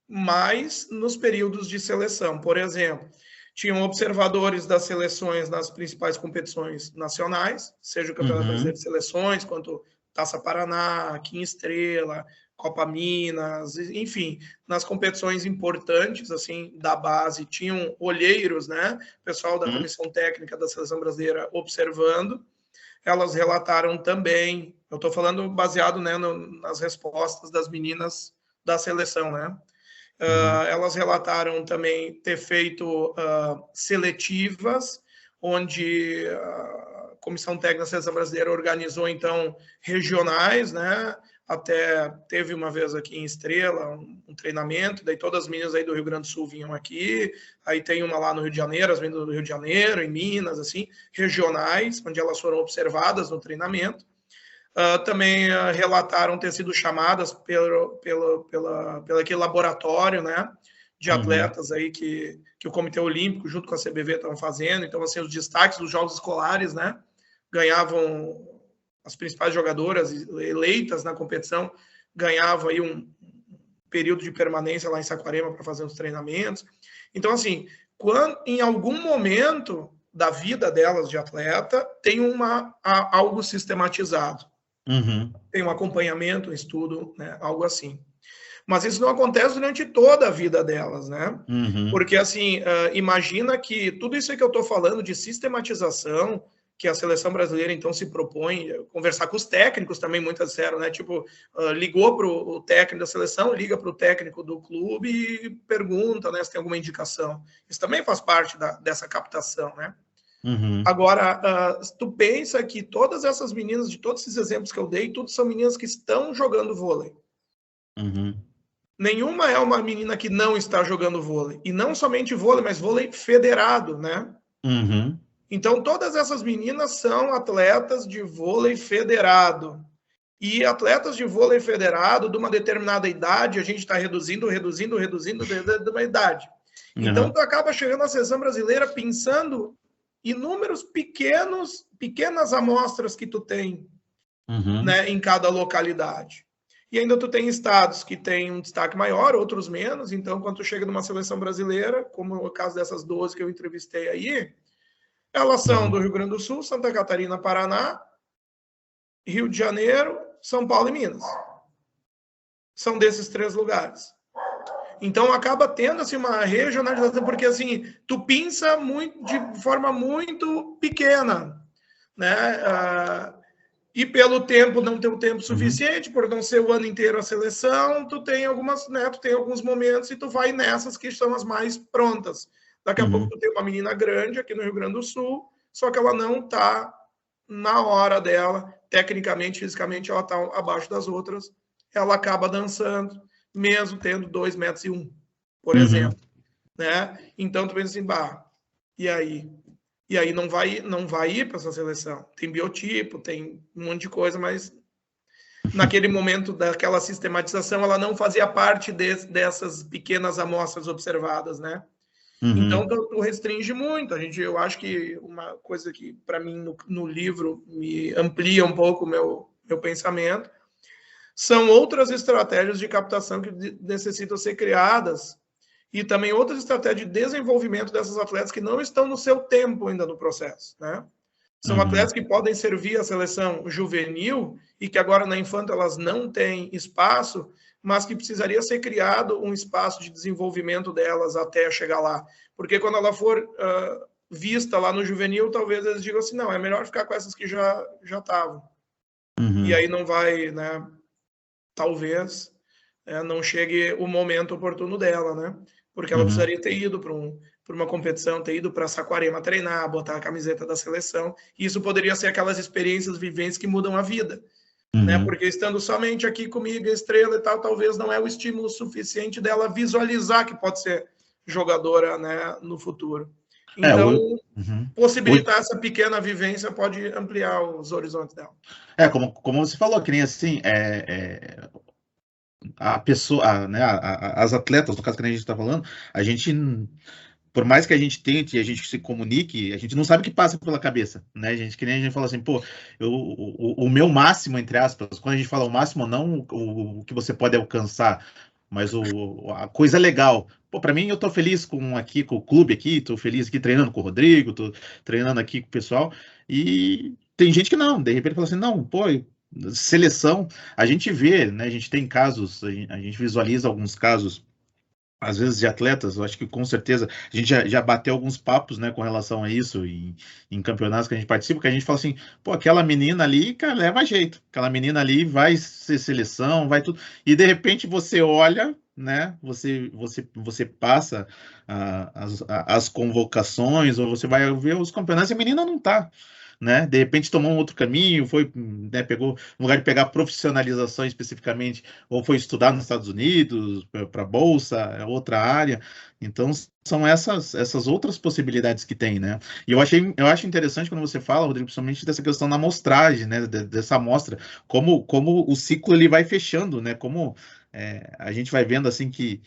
mais nos períodos de seleção. Por exemplo, tinham observadores das seleções nas principais competições nacionais, seja o Campeonato Brasileiro de Seleções, quanto Taça Paraná, aqui em Estrela, Copa Minas, enfim, nas competições importantes assim da base, tinham olheiros, né, pessoal da comissão técnica da Seleção Brasileira observando. Elas relataram também, eu estou falando baseado, né, nas respostas das meninas da seleção, né? Elas relataram também ter feito seletivas, onde a Comissão Técnica da Seleção Brasileira organizou, então, regionais, né? Até teve uma vez aqui em Estrela um treinamento, daí todas as meninas aí do Rio Grande do Sul vinham aqui, aí tem uma lá no Rio de Janeiro, as meninas do Rio de Janeiro, em Minas, assim, regionais, onde elas foram observadas no treinamento. Também relataram ter sido chamadas pelo aquele laboratório, né, de atletas aí que o Comitê Olímpico, junto com a CBV, estavam fazendo. Então, assim, os destaques dos Jogos Escolares, né, ganhavam, as principais jogadoras eleitas na competição, ganhavam aí um período de permanência lá em Saquarema para fazer os treinamentos. Então, assim, em algum momento da vida delas de atleta, tem algo sistematizado. Tem um acompanhamento, um estudo, né, algo assim. Mas isso não acontece durante toda a vida delas, né? Porque, assim, imagina que tudo isso que eu estou falando de sistematização, que a seleção brasileira, então, se propõe, conversar com os técnicos também, muitas disseram, né? Tipo, ligou para o técnico da seleção, liga para o técnico do clube e pergunta, né, se tem alguma indicação. Isso também faz parte dessa captação, né? Agora, tu pensa que todas essas meninas, de todos esses exemplos que eu dei, todas são meninas que estão jogando vôlei. Nenhuma é uma menina que não está jogando vôlei. E não somente vôlei, mas vôlei federado, né? Então, todas essas meninas são atletas de vôlei federado. E atletas de vôlei federado, de uma determinada idade, a gente está reduzindo de uma idade. Então, tu acaba chegando na seleção brasileira pensando em números pequenas amostras que tu tem, né, em cada localidade. E ainda tu tem estados que têm um destaque maior, outros menos. Então, quando tu chega numa seleção brasileira, como o caso dessas 12 que eu entrevistei aí, elas são do Rio Grande do Sul, Santa Catarina, Paraná, Rio de Janeiro, São Paulo e Minas. São desses 3 lugares. Então, acaba tendo assim, uma regionalização, porque assim, tu pensa de forma muito pequena, né? E pelo tempo, não ter o tempo suficiente, por não ser o ano inteiro a seleção, tu tem alguns momentos e tu vai nessas que são as mais prontas. Daqui a pouco tu tem uma menina grande aqui no Rio Grande do Sul, só que ela não está na hora dela, tecnicamente, fisicamente, ela está abaixo das outras, ela acaba dançando, mesmo tendo 2,1 metros, por exemplo. Né? Então, tu pensa assim, e aí? E aí não vai ir para essa seleção. Tem biotipo, tem um monte de coisa, mas naquele momento daquela sistematização, ela não fazia parte dessas pequenas amostras observadas, né? Então, tu restringe muito. Eu acho que uma coisa que, para mim, no livro, me amplia um pouco o meu pensamento, são outras estratégias de captação que necessitam ser criadas e também outras estratégias de desenvolvimento dessas atletas que não estão no seu tempo ainda no processo, né? São atletas que podem servir a seleção juvenil e que agora na infância elas não têm espaço, mas que precisaria ser criado um espaço de desenvolvimento delas até chegar lá. Porque quando ela for vista lá no juvenil, talvez eles digam assim, não, é melhor ficar com essas que já estavam. E aí não vai, né? Talvez não chegue o momento oportuno dela, né? Porque ela precisaria ter ido para uma competição, ter ido para Saquarema treinar, botar a camiseta da seleção. E isso poderia ser aquelas experiências viventes que mudam a vida. Né? Porque estando somente aqui comigo, Estrela e tal, talvez não é o estímulo suficiente dela visualizar que pode ser jogadora, né, no futuro. Então, possibilitar essa pequena vivência pode ampliar os horizontes dela. Como você falou, que nem assim, a pessoa, né, as atletas, no caso que a gente está falando, a gente, por mais que a gente tente e a gente se comunique, a gente não sabe o que passa pela cabeça, né, gente? Que nem a gente fala assim, pô, o meu máximo, entre aspas, quando a gente fala o máximo, não o que você pode alcançar, mas a coisa legal. Pô, para mim, eu tô feliz com o clube aqui, tô feliz aqui treinando com o Rodrigo, tô treinando aqui com o pessoal, e tem gente que não, de repente fala assim, não, pô, seleção, a gente vê, né, a gente tem casos, a gente visualiza alguns casos às vezes, de atletas, eu acho que com certeza a gente já bateu alguns papos, né, com relação a isso em campeonatos que a gente participa, que a gente fala assim, pô, aquela menina ali, cara, leva jeito, aquela menina ali vai ser seleção, vai tudo, e de repente você olha, né, você passa as convocações, ou você vai ver os campeonatos e a menina não tá. Né? De repente tomou um outro caminho, foi, né, pegou, no lugar de pegar profissionalização especificamente, ou foi estudar nos Estados Unidos, para bolsa, é outra área. Então, são essas outras possibilidades que tem, né? E eu acho interessante quando você fala, Rodrigo, principalmente dessa questão da amostragem, né? Dessa amostra, como o ciclo ele vai fechando, né? Como a gente vai vendo assim que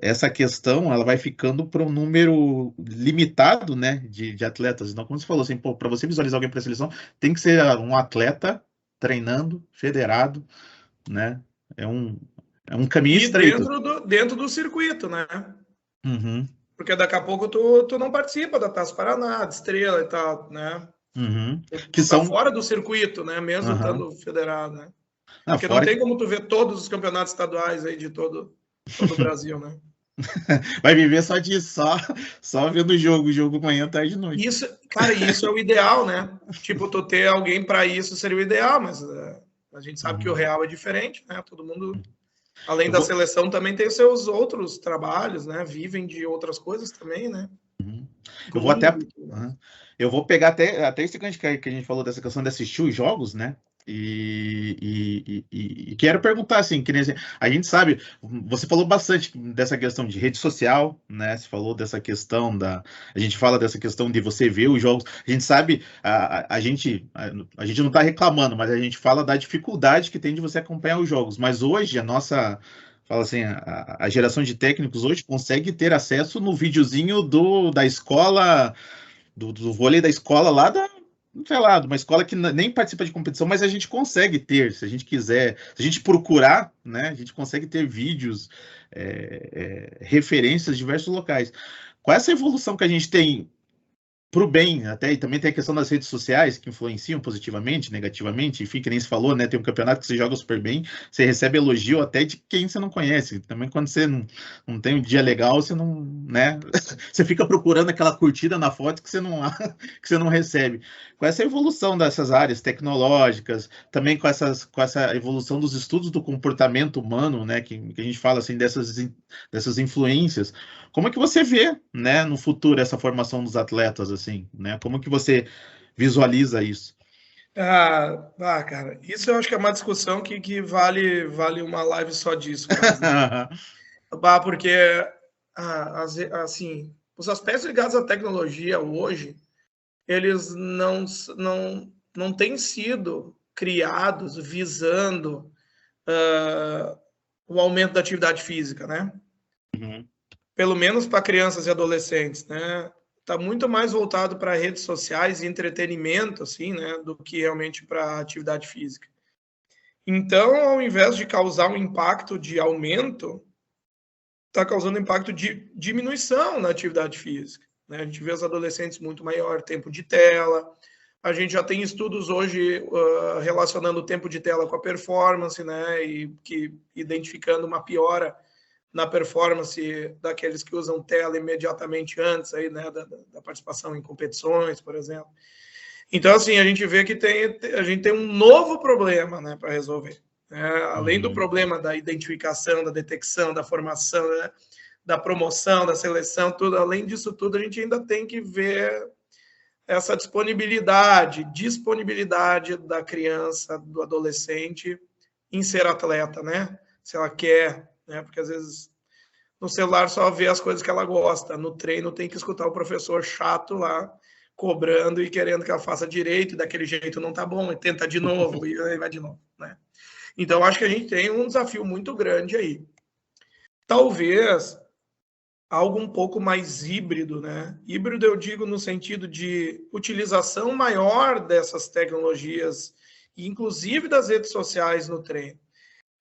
essa questão ela vai ficando para um número limitado, né, de atletas. Então, como você falou assim, para você visualizar alguém para a seleção, tem que ser um atleta treinando, federado, né? É um, é um caminho E estreito. dentro do circuito, né? Uhum, Porque daqui a pouco tu não participa da Taça Paraná, de Estrela e tal, né? uhum. Que Tu tá são. fora do circuito, né? Mesmo Uhum. estando federado, né? Ah, Porque não fora tem que como tu ver todos os campeonatos estaduais aí de todo o Brasil, né? vai viver só disso, só vendo o jogo manhã, tarde e noite. Isso, cara, isso é o ideal, né? Tipo, tu ter alguém para isso seria o ideal, mas a gente sabe que o Uhum. real é diferente, né? Todo mundo, além Eu da vou, seleção, também tem seus outros trabalhos, né? Vivem de outras coisas também, né? eu vou até. Clube e tudo mais. Uhum. Eu vou pegar até esse gancho que a gente falou dessa questão de assistir os jogos, né? E quero perguntar assim, que nem assim, a gente sabe, você falou bastante dessa questão de rede social, né? Você falou dessa questão a gente fala dessa questão de você ver os jogos. A gente sabe, a gente não está reclamando, mas a gente fala da dificuldade que tem de você acompanhar os jogos. Mas hoje a nossa fala assim, a geração de técnicos hoje consegue ter acesso no videozinho da escola, do vôlei da escola lá sei lá, de uma escola que nem participa de competição, mas a gente consegue ter, se a gente quiser, se a gente procurar, né, a gente consegue ter vídeos, referências de diversos locais. Com essa evolução que a gente tem para o bem, até, e também tem a questão das redes sociais que influenciam positivamente, negativamente, enfim, que nem se falou, né? Tem um campeonato que você joga super bem, você recebe elogio até de quem você não conhece. Também quando você não tem um dia legal, você não, né? Você fica procurando aquela curtida na foto que você não recebe. Com essa evolução dessas áreas tecnológicas, também com essa evolução dos estudos do comportamento humano, né? Que a gente fala assim dessas influências. Como é que você vê, né, no futuro essa formação dos atletas, assim, né? Como que você visualiza isso? Cara, isso eu acho que é uma discussão que vale uma live só disso, quase, né? Porque, assim, os aspectos ligados à tecnologia hoje, eles não têm sido criados visando o aumento da atividade física, né? Uhum. Pelo menos para crianças e adolescentes, né? Está muito mais voltado para redes sociais e entretenimento, assim, né, do que realmente para atividade física. Então, ao invés de causar um impacto de aumento, está causando impacto de diminuição na atividade física. Né? A gente vê os adolescentes muito maior tempo de tela. A gente já tem estudos hoje relacionando o tempo de tela com a performance, né, e identificando uma piora na performance daqueles que usam tela imediatamente antes aí, né, da participação em competições, por exemplo. Então, assim, a gente vê que a gente tem um novo problema, né, para resolver. Além do problema da identificação, da detecção, da formação, né, da promoção, da seleção, tudo, além disso tudo, a gente ainda tem que ver essa disponibilidade da criança, do adolescente em ser atleta, né? Se ela quer, né? Porque às vezes no celular só vê as coisas que ela gosta. No treino tem que escutar o professor chato lá cobrando e querendo que ela faça direito, e daquele jeito não tá bom, e tenta de novo, e aí vai de novo, né? Então, acho que a gente tem um desafio muito grande aí. Talvez algo um pouco mais híbrido, né? Híbrido eu digo no sentido de utilização maior dessas tecnologias, inclusive das redes sociais no treino.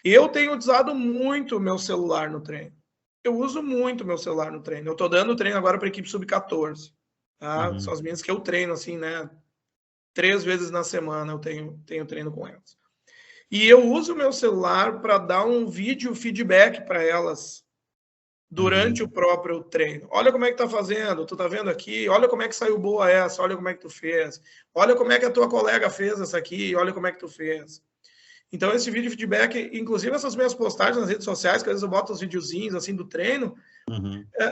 Eu tenho usado muito o meu celular no treino. Eu uso muito meu celular no treino. Eu estou dando treino agora para a equipe sub-14. Tá? São as minhas que eu treino, assim, né? 3 vezes na semana eu tenho treino com elas. E eu uso o meu celular para dar um vídeo feedback para elas durante o próprio treino. Olha como é que tá fazendo, tu tá vendo aqui, olha como é que saiu boa essa, olha como é que tu fez, olha como é que a tua colega fez essa aqui, olha como é que tu fez. Então, esse vídeo feedback, inclusive essas minhas postagens nas redes sociais, que às vezes eu boto os videozinhos assim do treino,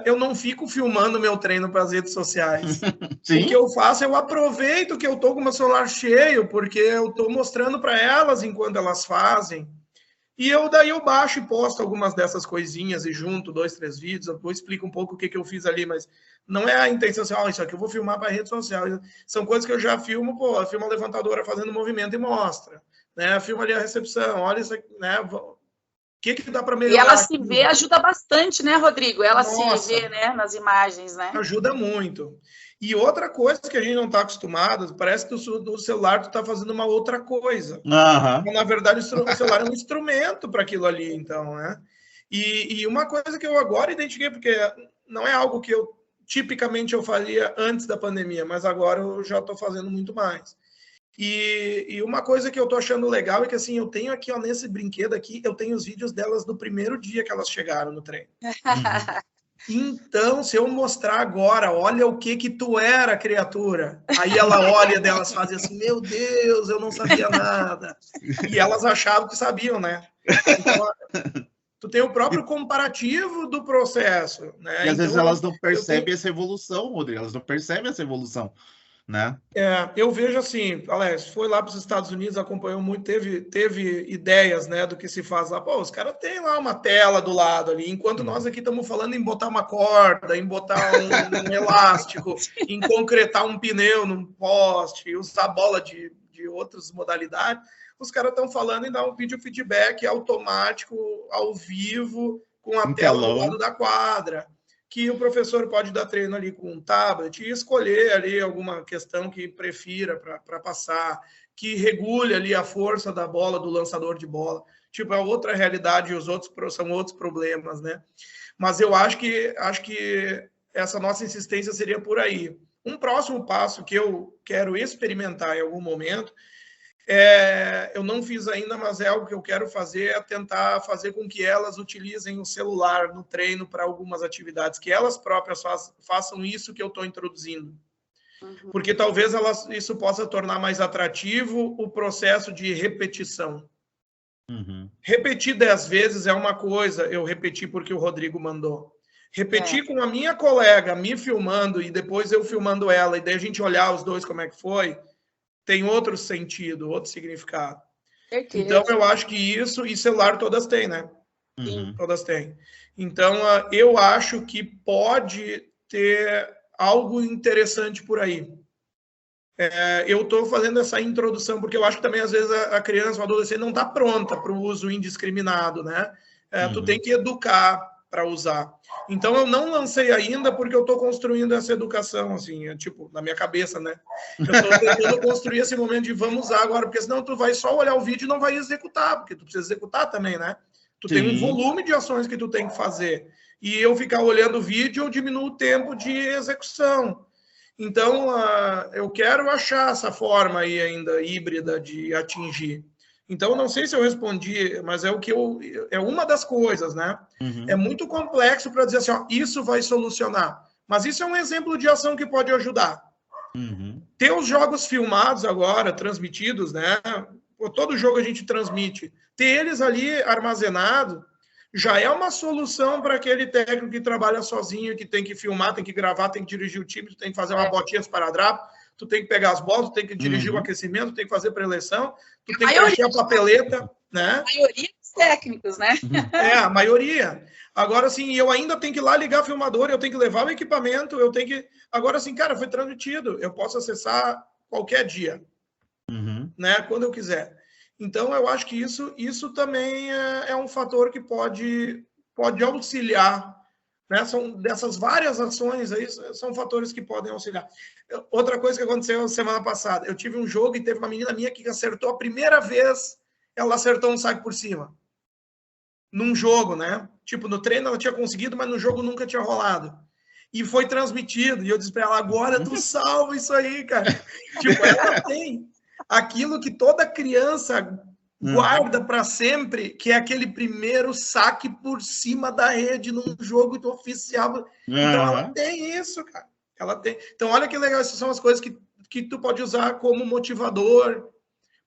eu não fico filmando meu treino para as redes sociais. Sim. O que eu faço, eu aproveito que eu tô com o meu celular cheio, porque eu tô mostrando para elas enquanto elas fazem. E daí eu baixo e posto algumas dessas coisinhas e junto 2, 3 vídeos, eu explico um pouco o que eu fiz ali, mas não é a intenção assim, isso aqui eu vou filmar para a rede social. São coisas que eu já filmo, eu filmo a levantadora fazendo movimento e mostra, né? Filma ali a recepção, olha isso aqui, né? O que dá para melhorar? E ela se vê ajuda bastante, né, Rodrigo? Ela Nossa, se vê, né, nas imagens, né? Ajuda muito. E outra coisa que a gente não está acostumado, parece que do celular tu está fazendo uma outra coisa. Então, na verdade, o celular é um instrumento para aquilo ali, então, né? E uma coisa que eu agora identifiquei, porque não é algo que eu tipicamente eu faria antes da pandemia, mas agora eu já estou fazendo muito mais. E uma coisa que eu estou achando legal é que, assim, eu tenho aqui, ó, nesse brinquedo aqui, eu tenho os vídeos delas do primeiro dia que elas chegaram no treino. Então, se eu mostrar agora, olha o que tu era, criatura. Aí ela olha delas, fazem assim, meu Deus, eu não sabia nada. E elas achavam que sabiam, né? Então, tu tem o próprio comparativo do processo, né? E às vezes elas não percebem essa evolução, Rodrigo, elas não percebem essa evolução, né? Eu vejo assim, Alex, foi lá para os Estados Unidos, acompanhou muito, teve ideias, né, do que se faz lá. Pô, os caras têm lá uma tela do lado ali, enquanto nós aqui estamos falando em botar uma corda, em botar um elástico, em concretar um pneu num poste, usar bola de outras modalidades, os caras estão falando em dar um vídeo feedback automático, ao vivo, com a tela do lado da quadra, que o professor pode dar treino ali com um tablet e escolher ali alguma questão que prefira para passar, que regule ali a força da bola, do lançador de bola. Tipo, é outra realidade e os outros são outros problemas, né? Mas eu acho que essa nossa insistência seria por aí. Um próximo passo que eu quero experimentar em algum momento, eu não fiz ainda, mas é algo que eu quero fazer, é tentar fazer com que elas utilizem o celular no treino para algumas atividades, que elas próprias façam isso que eu estou introduzindo. Porque talvez isso possa tornar mais atrativo o processo de repetição. Repetir 10 vezes é uma coisa, eu repeti porque o Rodrigo mandou. Repetir com a minha colega me filmando e depois eu filmando ela, e daí a gente olhar os dois como é que foi, tem outro sentido, outro significado. Então, eu acho que isso, e celular todas têm, né? Todas têm. Então, eu acho que pode ter algo interessante por aí. Eu estou fazendo essa introdução, porque eu acho que também, às vezes, a criança, o adolescente não está pronta para o uso indiscriminado, né? Tu tem que educar para usar. Então, eu não lancei ainda porque eu estou construindo essa educação, assim, tipo, na minha cabeça, né? Eu estou tentando construir esse momento de vamos usar agora, porque senão tu vai só olhar o vídeo e não vai executar, porque tu precisa executar também, né? Tu tem um volume de ações que tu tem que fazer. E eu ficar olhando o vídeo, eu diminuo o tempo de execução. Então, eu quero achar essa forma aí ainda híbrida de atingir. Então, não sei se eu respondi, mas é uma das coisas, né? É muito complexo para dizer assim, ó, isso vai solucionar. Mas isso é um exemplo de ação que pode ajudar. Ter os jogos filmados agora, transmitidos, né? Todo jogo a gente transmite. Ter eles ali armazenados já é uma solução para aquele técnico que trabalha sozinho, que tem que filmar, tem que gravar, tem que dirigir o time, tem que fazer uma botinha de esparadrapo, tu tem que pegar as bolas, tu tem que dirigir o aquecimento, tu tem que fazer pré-eleição, tu tem que preencher a papeleta, né? A maioria dos técnicos, né? A maioria. Agora, assim, eu ainda tenho que ir lá ligar o filmador, eu tenho que levar o equipamento, eu tenho que... Agora, assim, cara, foi transmitido, eu posso acessar qualquer dia, né? Quando eu quiser. Então, eu acho que isso também é um fator que pode auxiliar, né? São dessas várias ações aí, são fatores que podem auxiliar. Outra coisa que aconteceu semana passada, eu tive um jogo e teve uma menina minha que acertou a primeira vez, ela acertou um saque por cima. Num jogo, né? Tipo, no treino ela tinha conseguido, mas no jogo nunca tinha rolado. E foi transmitido, e eu disse para ela, agora tu salva isso aí, cara. Tipo, ela tem aquilo que toda criança guarda para sempre, que é aquele primeiro saque por cima da rede num jogo oficial. Então, ela tem isso, cara. Ela tem. Então, olha que legal, essas são as coisas que tu pode usar como motivador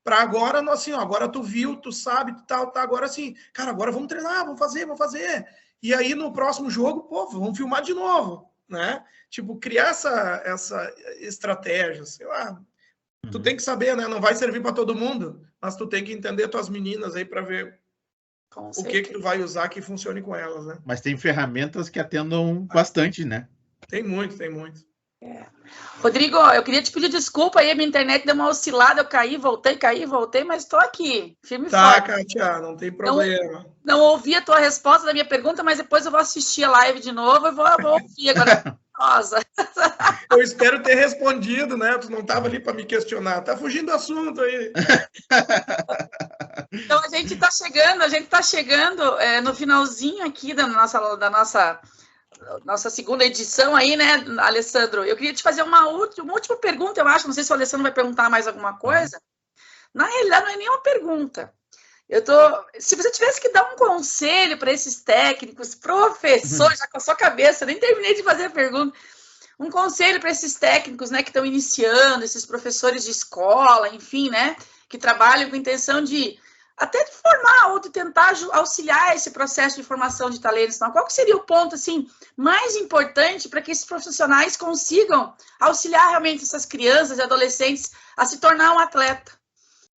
para agora, assim, ó, agora tu viu, tu sabe, tu tá agora assim, cara, agora vamos treinar, vamos fazer. E aí, no próximo jogo, pô, vamos filmar de novo, né? Tipo, criar essa estratégia, sei lá. Tu tem que saber, né? Não vai servir para todo mundo, mas tu tem que entender tuas meninas aí para ver o que tu vai usar que funcione com elas, né? Mas tem ferramentas que atendam bastante, né? Tem muito. Rodrigo, eu queria te pedir desculpa aí, a minha internet deu uma oscilada, eu caí, voltei, mas estou aqui, firme e forte. Tá, Kátia, não tem problema. Não ouvi a tua resposta da minha pergunta, mas depois eu vou assistir a live de novo e vou ouvir agora. Nossa. Eu espero ter respondido, né? Tu não estava ali para me questionar. Tá fugindo do assunto aí. Então, a gente está chegando no finalzinho aqui da nossa segunda edição aí, né, Alessandro? Eu queria te fazer uma última pergunta, eu acho. Não sei se o Alessandro vai perguntar mais alguma coisa. Na realidade, não é nenhuma pergunta. Se você tivesse que dar um conselho para esses técnicos, professores, já com a sua cabeça, eu nem terminei de fazer a pergunta. Um conselho para esses técnicos, né, que estão iniciando, esses professores de escola, enfim, né, que trabalham com a intenção de até de formar ou de tentar auxiliar esse processo de formação de talentos. Então, qual que seria o ponto assim mais importante para que esses profissionais consigam auxiliar realmente essas crianças e adolescentes a se tornar um atleta?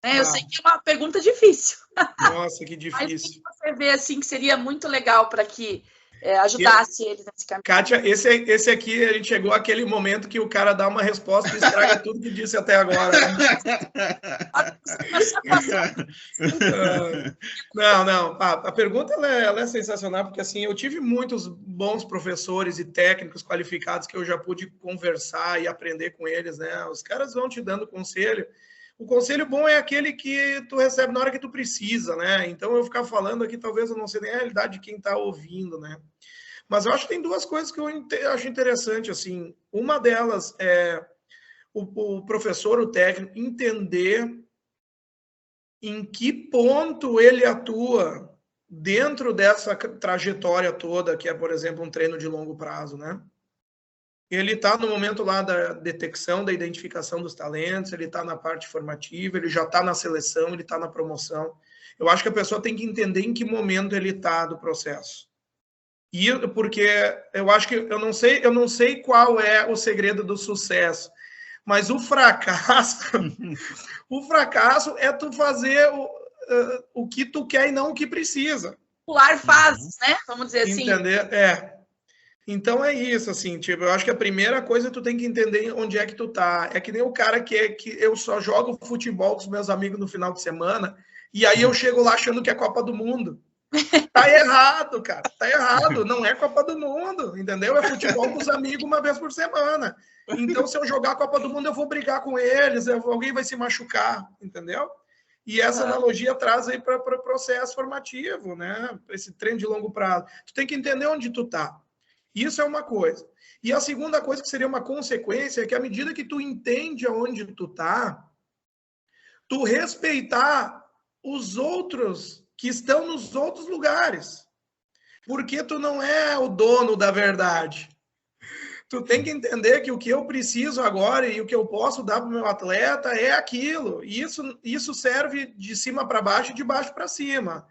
Eu sei que é uma pergunta difícil. Nossa, que difícil. Mas o que você vê assim que seria muito legal para que ajudasse eles nesse caminho? Kátia, esse aqui, a gente chegou àquele momento que o cara dá uma resposta e estraga tudo que disse até agora. Não. A pergunta ela é sensacional, porque assim, eu tive muitos bons professores e técnicos qualificados que eu já pude conversar e aprender com eles, né? Os caras vão te dando conselho. O conselho bom é aquele que tu recebe na hora que tu precisa, né? Então, eu ficar falando aqui, talvez eu não sei nem a realidade de quem está ouvindo, né? Mas eu acho que tem duas coisas que eu acho interessante, assim. Uma delas é o professor, o técnico, entender em que ponto ele atua dentro dessa trajetória toda, que é, por exemplo, um treino de longo prazo, né? Ele está no momento lá da detecção, da identificação dos talentos, ele está na parte formativa, ele já está na seleção, ele está na promoção. Eu acho que a pessoa tem que entender em que momento ele está do processo. E porque eu acho que eu não sei qual é o segredo do sucesso, mas o fracasso é tu fazer o que tu quer e não o que precisa. Pular fases, né? Vamos dizer assim. Entender? Então é isso, assim, tipo, eu acho que a primeira coisa tu tem que entender onde é que tu tá. É que nem o cara que eu só jogo futebol com os meus amigos no final de semana, e aí eu chego lá achando que é Copa do Mundo. Tá errado, cara, tá errado. Não é Copa do Mundo, entendeu? É futebol com os amigos uma vez por semana. Então, se eu jogar a Copa do Mundo, eu vou brigar com eles, alguém vai se machucar, entendeu? E essa analogia traz aí para o processo formativo, né? Esse treino de longo prazo. Tu tem que entender onde tu tá. Isso é uma coisa. E a segunda coisa que seria uma consequência é que à medida que tu entende aonde tu tá, tu respeitar os outros que estão nos outros lugares. Porque tu não é o dono da verdade. Tu tem que entender que o que eu preciso agora e o que eu posso dar para o meu atleta é aquilo. E isso serve de cima para baixo e de baixo para cima.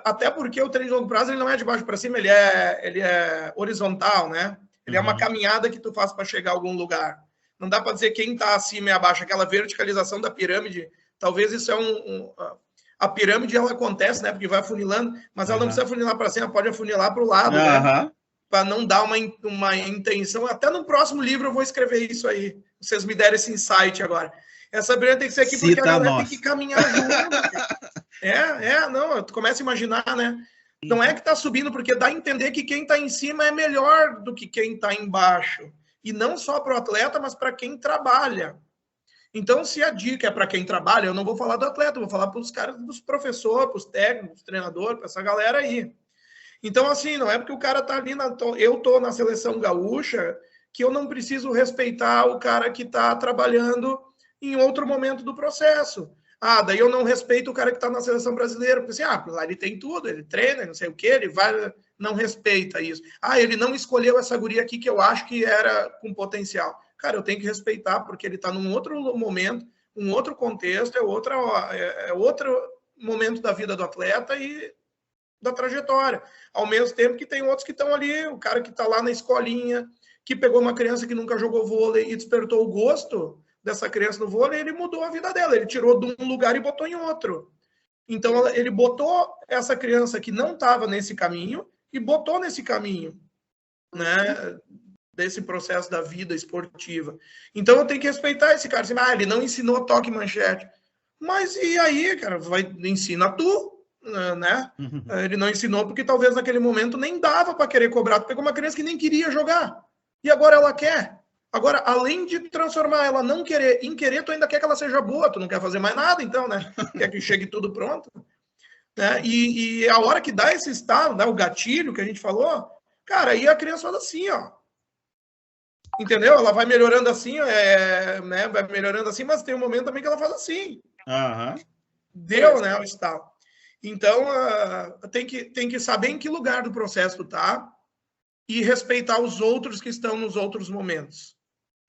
Até porque o treino de longo prazo ele não é de baixo para cima, ele é horizontal, né? Ele é uma caminhada que tu faz para chegar a algum lugar. Não dá para dizer quem está acima e abaixo. Aquela verticalização da pirâmide, talvez isso é a pirâmide ela acontece, né? Porque vai afunilando, mas ela não precisa afunilar para cima, pode afunilar para o lado, né? Para não dar uma intenção. Até no próximo livro eu vou escrever isso aí. Vocês me deram esse insight agora. Essa pirâmide tem que ser aqui porque a galera tem que caminhar junto. Não, tu começa a imaginar, né? Não é que tá subindo, porque dá a entender que quem tá em cima é melhor do que quem tá embaixo. E não só para o atleta, mas para quem trabalha. Então, se a dica é para quem trabalha, eu não vou falar do atleta, eu vou falar para os caras, dos professores, para os técnicos, treinadores, para essa galera aí. Então, assim, não é porque o cara tá ali, eu tô na seleção gaúcha, que eu não preciso respeitar o cara que tá trabalhando em outro momento do processo. daí eu não respeito o cara que está na seleção brasileira, porque assim, lá ele tem tudo, ele treina, não sei o que, ele vai, não respeita isso. Ele não escolheu essa guria aqui que eu acho que era com potencial. Cara, eu tenho que respeitar, porque ele está num outro momento, um outro contexto, é outro momento da vida do atleta e da trajetória. Ao mesmo tempo que tem outros que estão ali, o cara que está lá na escolinha, que pegou uma criança que nunca jogou vôlei e despertou o gosto dessa criança no vôlei, ele mudou a vida dela, ele tirou de um lugar e botou em outro. Então, ele botou essa criança que não estava nesse caminho e botou nesse caminho, né, desse processo da vida esportiva. Então, eu tenho que respeitar esse cara. Assim, ele não ensinou toque e manchete. Mas e aí, cara, ensina tu, né? Ele não ensinou porque talvez naquele momento nem dava para querer cobrar. Tu pegou uma criança que nem queria jogar e agora ela quer. Agora, além de transformar ela não querer em querer, tu ainda quer que ela seja boa, tu não quer fazer mais nada, então, né? Quer que chegue tudo pronto. Né? E a hora que dá esse estado, dá o gatilho que a gente falou, cara, aí a criança fala assim, ó. Entendeu? Ela vai melhorando assim, né? Vai melhorando assim, mas tem um momento também que ela faz assim. Deu, né? O estalo. Então, tem que saber em que lugar do processo tu tá e respeitar os outros que estão nos outros momentos.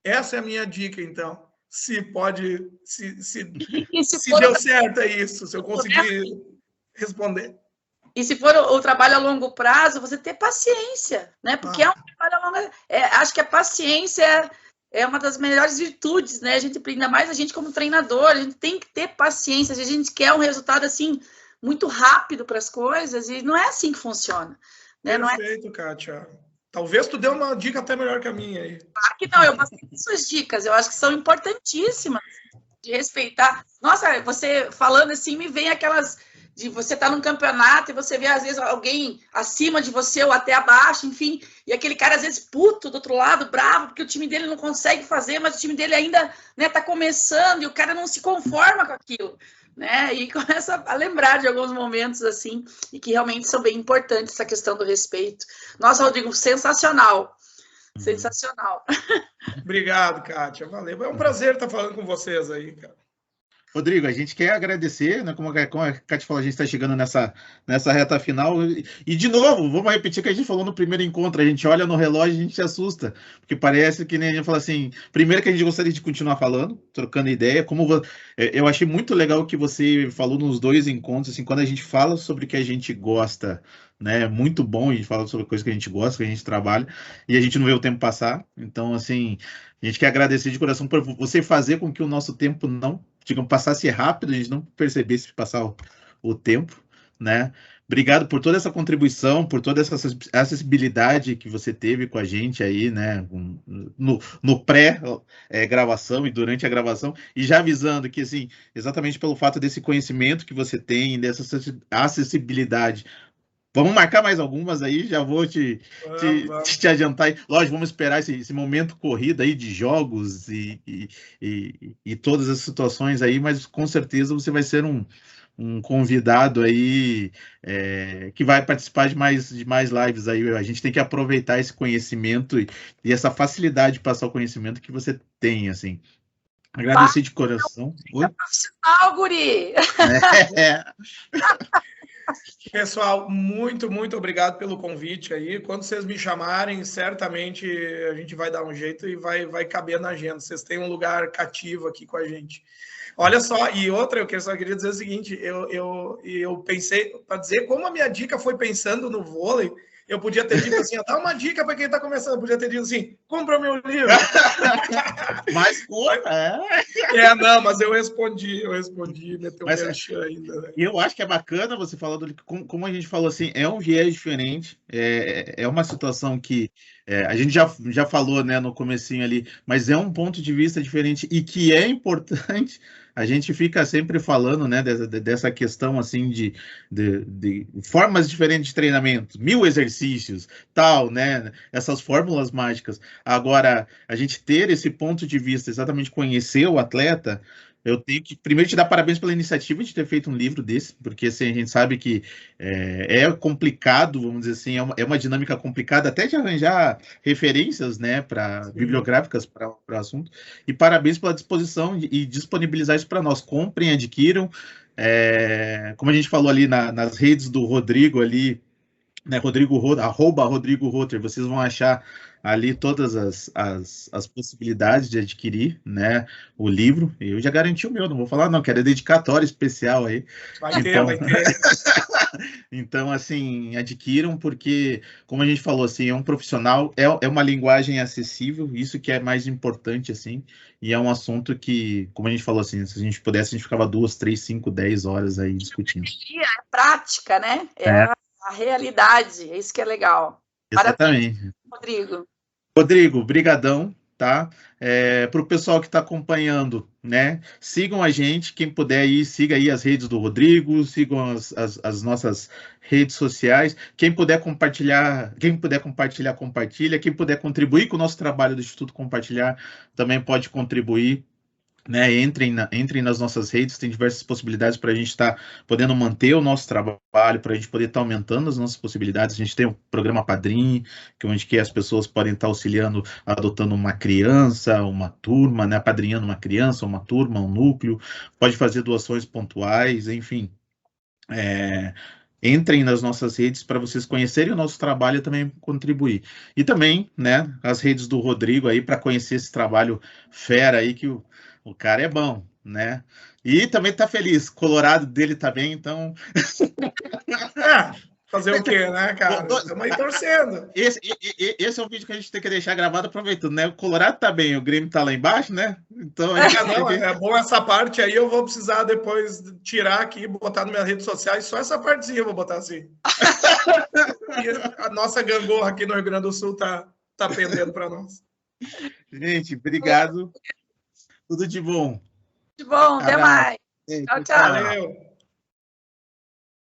Essa é a minha dica, então. Se deu certo é isso, se eu conseguir responder. E se for o trabalho a longo prazo, você ter paciência, né? Porque é um trabalho a longo... acho que a paciência é uma das melhores virtudes, né? Ainda mais a gente como treinador, a gente tem que ter paciência. A gente quer um resultado, assim, muito rápido para as coisas, e não é assim que funciona. Né? Perfeito, Kátia. Talvez tu dê uma dica até melhor que a minha aí. Claro que não, eu gostei das suas dicas, eu acho que são importantíssimas de respeitar. Nossa, você falando assim, me vem aquelas de você estar num campeonato e você vê às vezes alguém acima de você ou até abaixo, enfim, e aquele cara às vezes puto do outro lado, bravo, porque o time dele não consegue fazer, mas o time dele ainda, né, tá começando e o cara não se conforma com aquilo. Né? E começa a lembrar de alguns momentos assim, e que realmente são bem importantes, essa questão do respeito. Nossa, Rodrigo, sensacional. Sensacional. Obrigado, Kátia. Valeu. É um prazer estar falando com vocês aí, cara. Rodrigo, a gente quer agradecer, né? Como a Kátia falou, a gente está chegando nessa reta final. E, de novo, vamos repetir o que a gente falou no primeiro encontro. A gente olha no relógio e a gente se assusta. Porque parece que nem a gente fala assim. Primeiro que a gente gostaria de continuar falando, trocando ideia. Eu achei muito legal o que você falou nos dois encontros. Assim, quando a gente fala sobre o que a gente gosta, né? É muito bom a gente falar sobre coisas que a gente gosta, que a gente trabalha, e a gente não vê o tempo passar. Então, assim, a gente quer agradecer de coração por você fazer com que o nosso tempo não, digamos, passasse rápido, a gente não percebesse passar o tempo, né? Obrigado por toda essa contribuição, por toda essa acessibilidade que você teve com a gente aí, né? No pré-gravação e durante a gravação, e já avisando que, assim, exatamente pelo fato desse conhecimento que você tem, dessa acessibilidade, vamos marcar mais algumas aí, já vou te adiantar. Lógico, vamos esperar esse momento corrido aí de jogos e todas as situações aí, mas com certeza você vai ser um convidado aí que vai participar de mais lives aí. A gente tem que aproveitar esse conhecimento e essa facilidade de passar o conhecimento que você tem, assim. Agradecer de coração. Oi? Profissional, guri! Pessoal, muito, muito obrigado pelo convite aí. Quando vocês me chamarem, certamente a gente vai dar um jeito e vai caber na agenda. Vocês têm um lugar cativo aqui com a gente. Olha só, e outra, eu só queria dizer o seguinte, eu pensei, para dizer como a minha dica foi pensando no vôlei, eu podia ter dito assim, dá uma dica para quem está começando, eu podia ter dito assim, compra o meu livro. Mas, não, mas eu respondi, meteu um merchan ainda. Né? E eu acho que é bacana você falar como a gente falou assim, é um viés diferente, é uma situação que a gente já falou, né, no comecinho ali, mas é um ponto de vista diferente e que é importante. A gente fica sempre falando, né, dessa questão assim de formas diferentes de treinamento, 1000 exercícios, tal, né, essas fórmulas mágicas. Agora, a gente ter esse ponto de vista, exatamente conhecer o atleta, Eu tenho que primeiro te dar parabéns pela iniciativa de ter feito um livro desse, porque assim, a gente sabe que é complicado, vamos dizer assim, é uma dinâmica complicada até de arranjar referências, né, bibliográficas para o assunto. E parabéns pela disposição e disponibilizar isso para nós. Comprem, adquiram. Como a gente falou ali nas redes do Rodrigo ali, né, @Rodrigo Rotter, vocês vão achar ali todas as possibilidades de adquirir, né, o livro. Eu já garanti o meu, não vou falar não, quero dedicatório especial aí. Vai ter. Então, assim, adquiram, porque, como a gente falou, assim, é um profissional, é uma linguagem acessível, isso que é mais importante, assim, e é um assunto que, como a gente falou, assim, se a gente pudesse, a gente ficava 2, 3, 5, 10 horas aí discutindo. É prática, né? A realidade, é isso que é legal. Exatamente. Parabéns, Rodrigo. Rodrigo, brigadão, tá? Para o pessoal que está acompanhando, né? Sigam a gente, quem puder aí, siga aí as redes do Rodrigo, sigam as nossas redes sociais. Quem puder compartilhar, compartilha. Quem puder contribuir com o nosso trabalho do Instituto Compartilhar, também pode contribuir. Né, entrem nas nossas redes, tem diversas possibilidades para a gente estar podendo manter o nosso trabalho, para a gente poder estar aumentando as nossas possibilidades. A gente tem um programa Padrim, onde as pessoas podem estar auxiliando, adotando uma criança, uma turma, né, apadrinhando uma criança, uma turma, um núcleo, pode fazer doações pontuais, enfim. Entrem nas nossas redes para vocês conhecerem o nosso trabalho e também contribuir. E também, né, as redes do Rodrigo aí para conhecer esse trabalho fera aí que o cara é bom, né? E também tá feliz, colorado dele tá bem, então... Fazer o quê, né, cara? Estamos aí torcendo. Esse é um vídeo que a gente tem que deixar gravado aproveitando, né? O Colorado tá bem, o Grêmio tá lá embaixo, né? Então é bom essa parte aí, eu vou precisar depois tirar aqui e botar nas minhas redes sociais, só essa partezinha eu vou botar assim. A nossa gangorra aqui no Rio Grande do Sul tá pendendo para nós. Gente, obrigado. Tudo de bom. De bom, até mais. Tchau, tchau. Valeu.